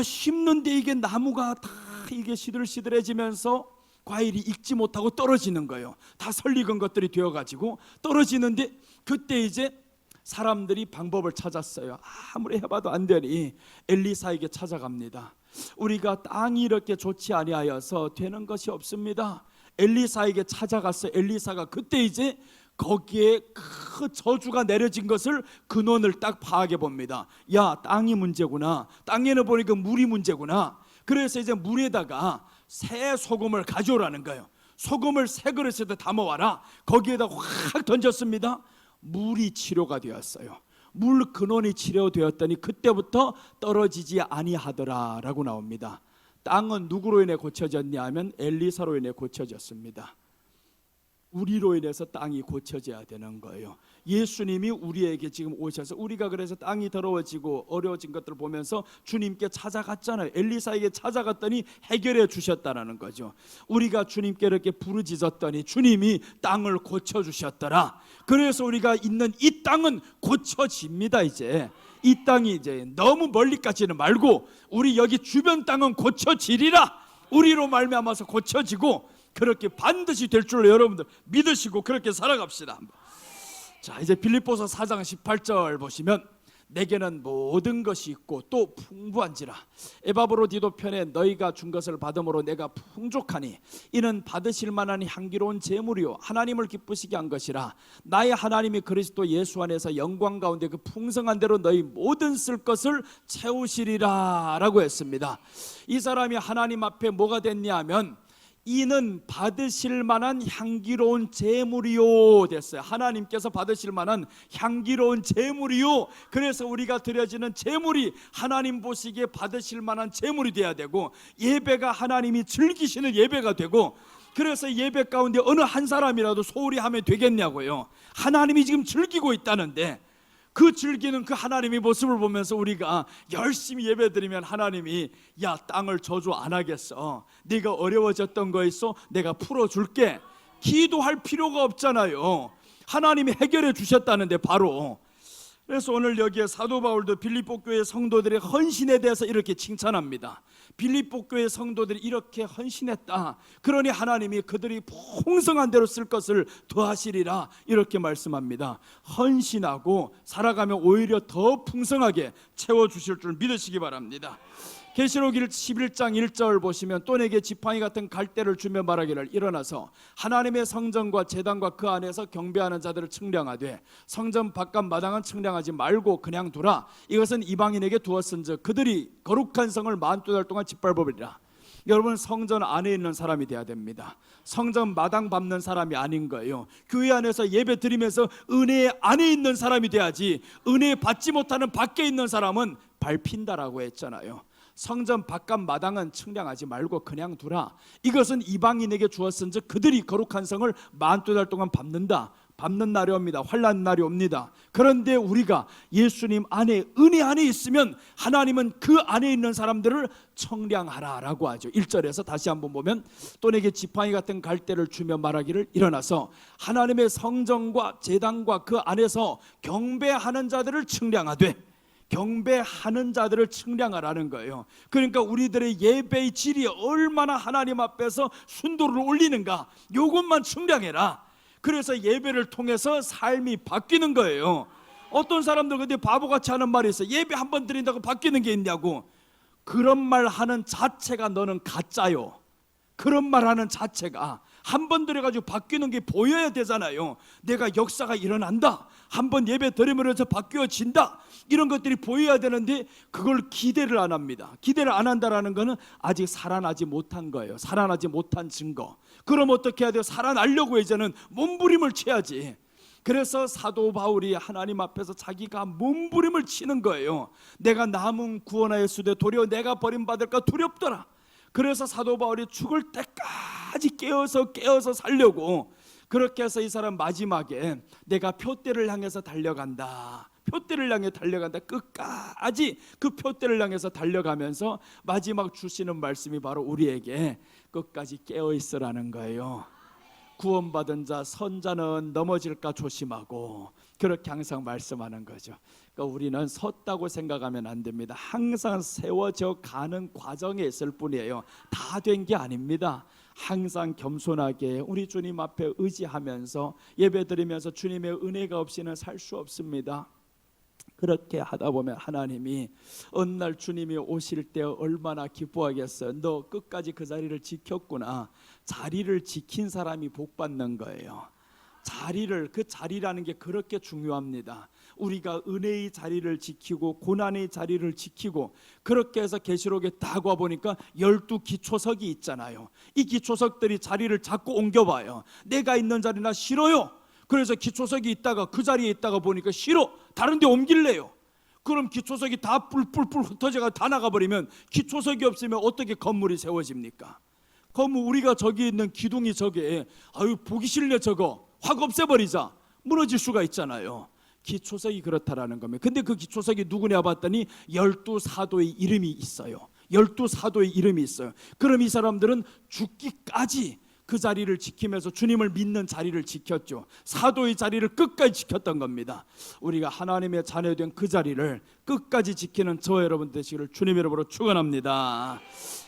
심는데 이게 나무가 다 이게 시들시들해지면서 과일이 익지 못하고 떨어지는 거예요. 다 설익은 것들이 되어가지고 떨어지는데, 그때 이제 사람들이 방법을 찾았어요. 아무리 해봐도 안 되니 엘리사에게 찾아갑니다. 우리가 땅이 이렇게 좋지 아니하여서 되는 것이 없습니다. 엘리사에게 찾아갔어요. 엘리사가 그때 이제 거기에 그 저주가 내려진 것을 근원을 딱 파악해 봅니다. 야, 땅이 문제구나. 땅에는 보니까 물이 문제구나. 그래서 이제 물에다가 새 소금을 가져오라는 거예요. 소금을 새 그릇에 담아와라. 거기에다 확 던졌습니다. 물이 치료가 되었어요. 물 근원이 치료되었더니 그때부터 떨어지지 아니하더라라고 나옵니다. 땅은 누구로 인해 고쳐졌냐 하면 엘리사로 인해 고쳐졌습니다. 우리로 인해서 땅이 고쳐져야 되는 거예요. 예수님이 우리에게 지금 오셔서, 우리가 그래서 땅이 더러워지고 어려워진 것들을 보면서 주님께 찾아갔잖아요. 엘리사에게 찾아갔더니 해결해 주셨다라는 거죠. 우리가 주님께 이렇게 부르짖었더니 주님이 땅을 고쳐주셨더라. 그래서 우리가 있는 이 땅은 고쳐집니다. 이제 이 땅이 이제 너무 멀리까지는 말고 우리 여기 주변 땅은 고쳐지리라. 우리로 말미암아서 고쳐지고 그렇게 반드시 될 줄로 여러분들 믿으시고 그렇게 살아갑시다. 자, 이제 빌립보서 4장 18절 보시면 내게는 모든 것이 있고 또 풍부한지라 에바브로디도 편에 너희가 준 것을 받음으로 내가 풍족하니 이는 받으실 만한 향기로운 제물이요 하나님을 기쁘시게 한 것이라. 나의 하나님이 그리스도 예수 안에서 영광 가운데 그 풍성한 대로 너희 모든 쓸 것을 채우시리라 라고 했습니다. 이 사람이 하나님 앞에 뭐가 됐냐 하면 이는 받으실 만한 향기로운 제물이요 됐어요. 하나님께서 받으실 만한 향기로운 제물이요. 그래서 우리가 드려지는 제물이 하나님 보시기에 받으실 만한 제물이 돼야 되고, 예배가 하나님이 즐기시는 예배가 되고, 그래서 예배 가운데 어느 한 사람이라도 소홀히 하면 되겠냐고요. 하나님이 지금 즐기고 있다는데 그 즐기는 그 하나님의 모습을 보면서 우리가 열심히 예배드리면 하나님이 야, 땅을 저주 안 하겠어. 네가 어려워졌던 거 있어? 내가 풀어줄게. 기도할 필요가 없잖아요. 하나님이 해결해 주셨다는데 바로. 그래서 오늘 여기에 사도 바울도 빌립보 교회 성도들의 헌신에 대해서 이렇게 칭찬합니다. 빌립보 교회 성도들이 이렇게 헌신했다. 그러니 하나님이 그들이 풍성한 대로 쓸 것을 더하시리라 이렇게 말씀합니다. 헌신하고 살아가면 오히려 더 풍성하게 채워주실 줄 믿으시기 바랍니다. 계시록 11장 1절 보시면 또 내게 지팡이 같은 갈대를 주며 말하기를 일어나서 하나님의 성전과 제단과 그 안에서 경배하는 자들을 측량하되 성전 바깥 마당은 측량하지 말고 그냥 두라. 이것은 이방인에게 두었은즉 그들이 거룩한 성을 42달 동안 짓밟으리라. 여러분, 성전 안에 있는 사람이 돼야 됩니다. 성전 마당 밟는 사람이 아닌 거예요. 교회 안에서 예배 드리면서 은혜 안에 있는 사람이 돼야지, 은혜 받지 못하는 밖에 있는 사람은 밟힌다라고 했잖아요. 성전 바깥 마당은 측량하지 말고 그냥 두라. 이것은 이방인에게 주었은즉 그들이 거룩한 성을 42달 동안 밟는다. 밟는 날이 옵니다. 환난 날이 옵니다. 그런데 우리가 예수님 안에, 은혜 안에 있으면 하나님은 그 안에 있는 사람들을 청량하라라고 하죠. 1절에서 다시 한번 보면 또 내게 지팡이 같은 갈대를 주며 말하기를 일어나서 하나님의 성전과 제단과 그 안에서 경배하는 자들을 측량하되, 경배하는 자들을 측량하라는 거예요. 그러니까 우리들의 예배의 질이 얼마나 하나님 앞에서 순도를 올리는가, 이것만 측량해라. 그래서 예배를 통해서 삶이 바뀌는 거예요. 어떤 사람들 근데 바보같이 하는 말이 있어요. 예배 한 번 드린다고 바뀌는 게 있냐고. 그런 말 하는 자체가 너는 가짜요. 그런 말 하는 자체가 한 번 드려가지고 바뀌는 게 보여야 되잖아요. 내가 역사가 일어난다, 한 번 예배 드리면서 바뀌어진다, 이런 것들이 보여야 되는데 그걸 기대를 안 합니다. 기대를 안 한다라는 것은 아직 살아나지 못한 거예요. 살아나지 못한 증거. 그럼 어떻게 해야 돼요? 살아나려고 이제는 몸부림을 쳐야지. 그래서 사도 바울이 하나님 앞에서 자기가 몸부림을 치는 거예요. 내가 남은 구원하였으되 도리어 내가 버림받을까 두렵더라. 그래서 사도 바울이 죽을 때까지 깨어서 살려고 그렇게 해서 이 사람 마지막에 내가 표대를 향해서 달려간다, 표대를 향해 달려간다, 끝까지 그 표대를 향해서 달려가면서 마지막 주시는 말씀이 바로 우리에게 끝까지 깨어 있으라는 거예요. 구원받은 자, 선자는 넘어질까 조심하고, 그렇게 항상 말씀하는 거죠. 그러니까 우리는 섰다고 생각하면 안 됩니다. 항상 세워져 가는 과정에 있을 뿐이에요. 다 된 게 아닙니다. 항상 겸손하게 우리 주님 앞에 의지하면서 예배드리면서 주님의 은혜가 없이는 살 수 없습니다. 그렇게 하다 보면 하나님이 어느 날 주님이 오실 때 얼마나 기뻐하겠어요. 너 끝까지 그 자리를 지켰구나. 자리를 지킨 사람이 복 받는 거예요. 그 자리라는 게 그렇게 중요합니다. 우리가 은혜의 자리를 지키고 고난의 자리를 지키고, 그렇게 해서 계시록에 딱 와보니까 12기초석이 있잖아요. 이 기초석들이 자리를 자꾸 옮겨봐요. 내가 있는 자리나 싫어요. 그래서 기초석이 있다가 그 자리에 있다가 보니까 싫어, 다른 데 옮길래요. 그럼 기초석이 다 뿔뿔뿔 흩어져가 다 나가버리면 기초석이 없으면 어떻게 건물이 세워집니까? 건물, 우리가 저기 있는 기둥이 저게 아유 보기 싫네, 저거 확 없애버리자, 무너질 수가 있잖아요. 기초석이 그렇다라는 겁니다. 근데 그 기초석이 누구냐 봤더니 12사도의 이름이 있어요. 12사도의 이름이 있어요. 그럼 이 사람들은 죽기까지 그 자리를 지키면서 주님을 믿는 자리를 지켰죠. 사도의 자리를 끝까지 지켰던 겁니다. 우리가 하나님의 자녀된 그 자리를 끝까지 지키는 저와 여러분 되시기를 주님의 이름으로 축원합니다.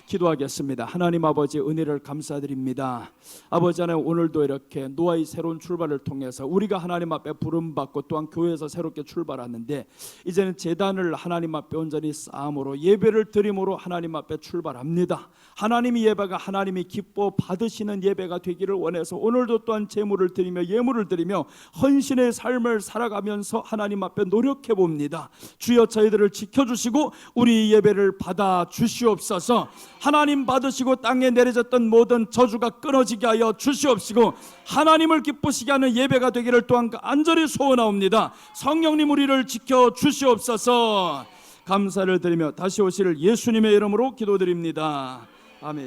기도하겠습니다. 하나님 아버지, 은혜를 감사드립니다. 아버지 하나님, 오늘도 이렇게 노아의 새로운 출발을 통해서 우리가 하나님 앞에 부름받고 또한 교회에서 새롭게 출발하는데, 이제는 제단을 하나님 앞에 온전히 쌓음으로 예배를 드림으로 하나님 앞에 출발합니다. 하나님의 예배가 하나님이 기뻐 받으시는 예배가 되기를 원해서 오늘도 또한 제물을 드리며 예물을 드리며 헌신의 삶을 살아가면서 하나님 앞에 노력해 봅니다. 주여, 저희들을 지켜주시고 우리 예배를 받아 주시옵소서. 하나님 받으시고 땅에 내려졌던 모든 저주가 끊어지게 하여 주시옵시고, 하나님을 기쁘시게 하는 예배가 되기를 또한 간절히 소원하옵니다. 성령님, 우리를 지켜 주시옵소서. 감사를 드리며 다시 오실 예수님의 이름으로 기도드립니다. 아멘.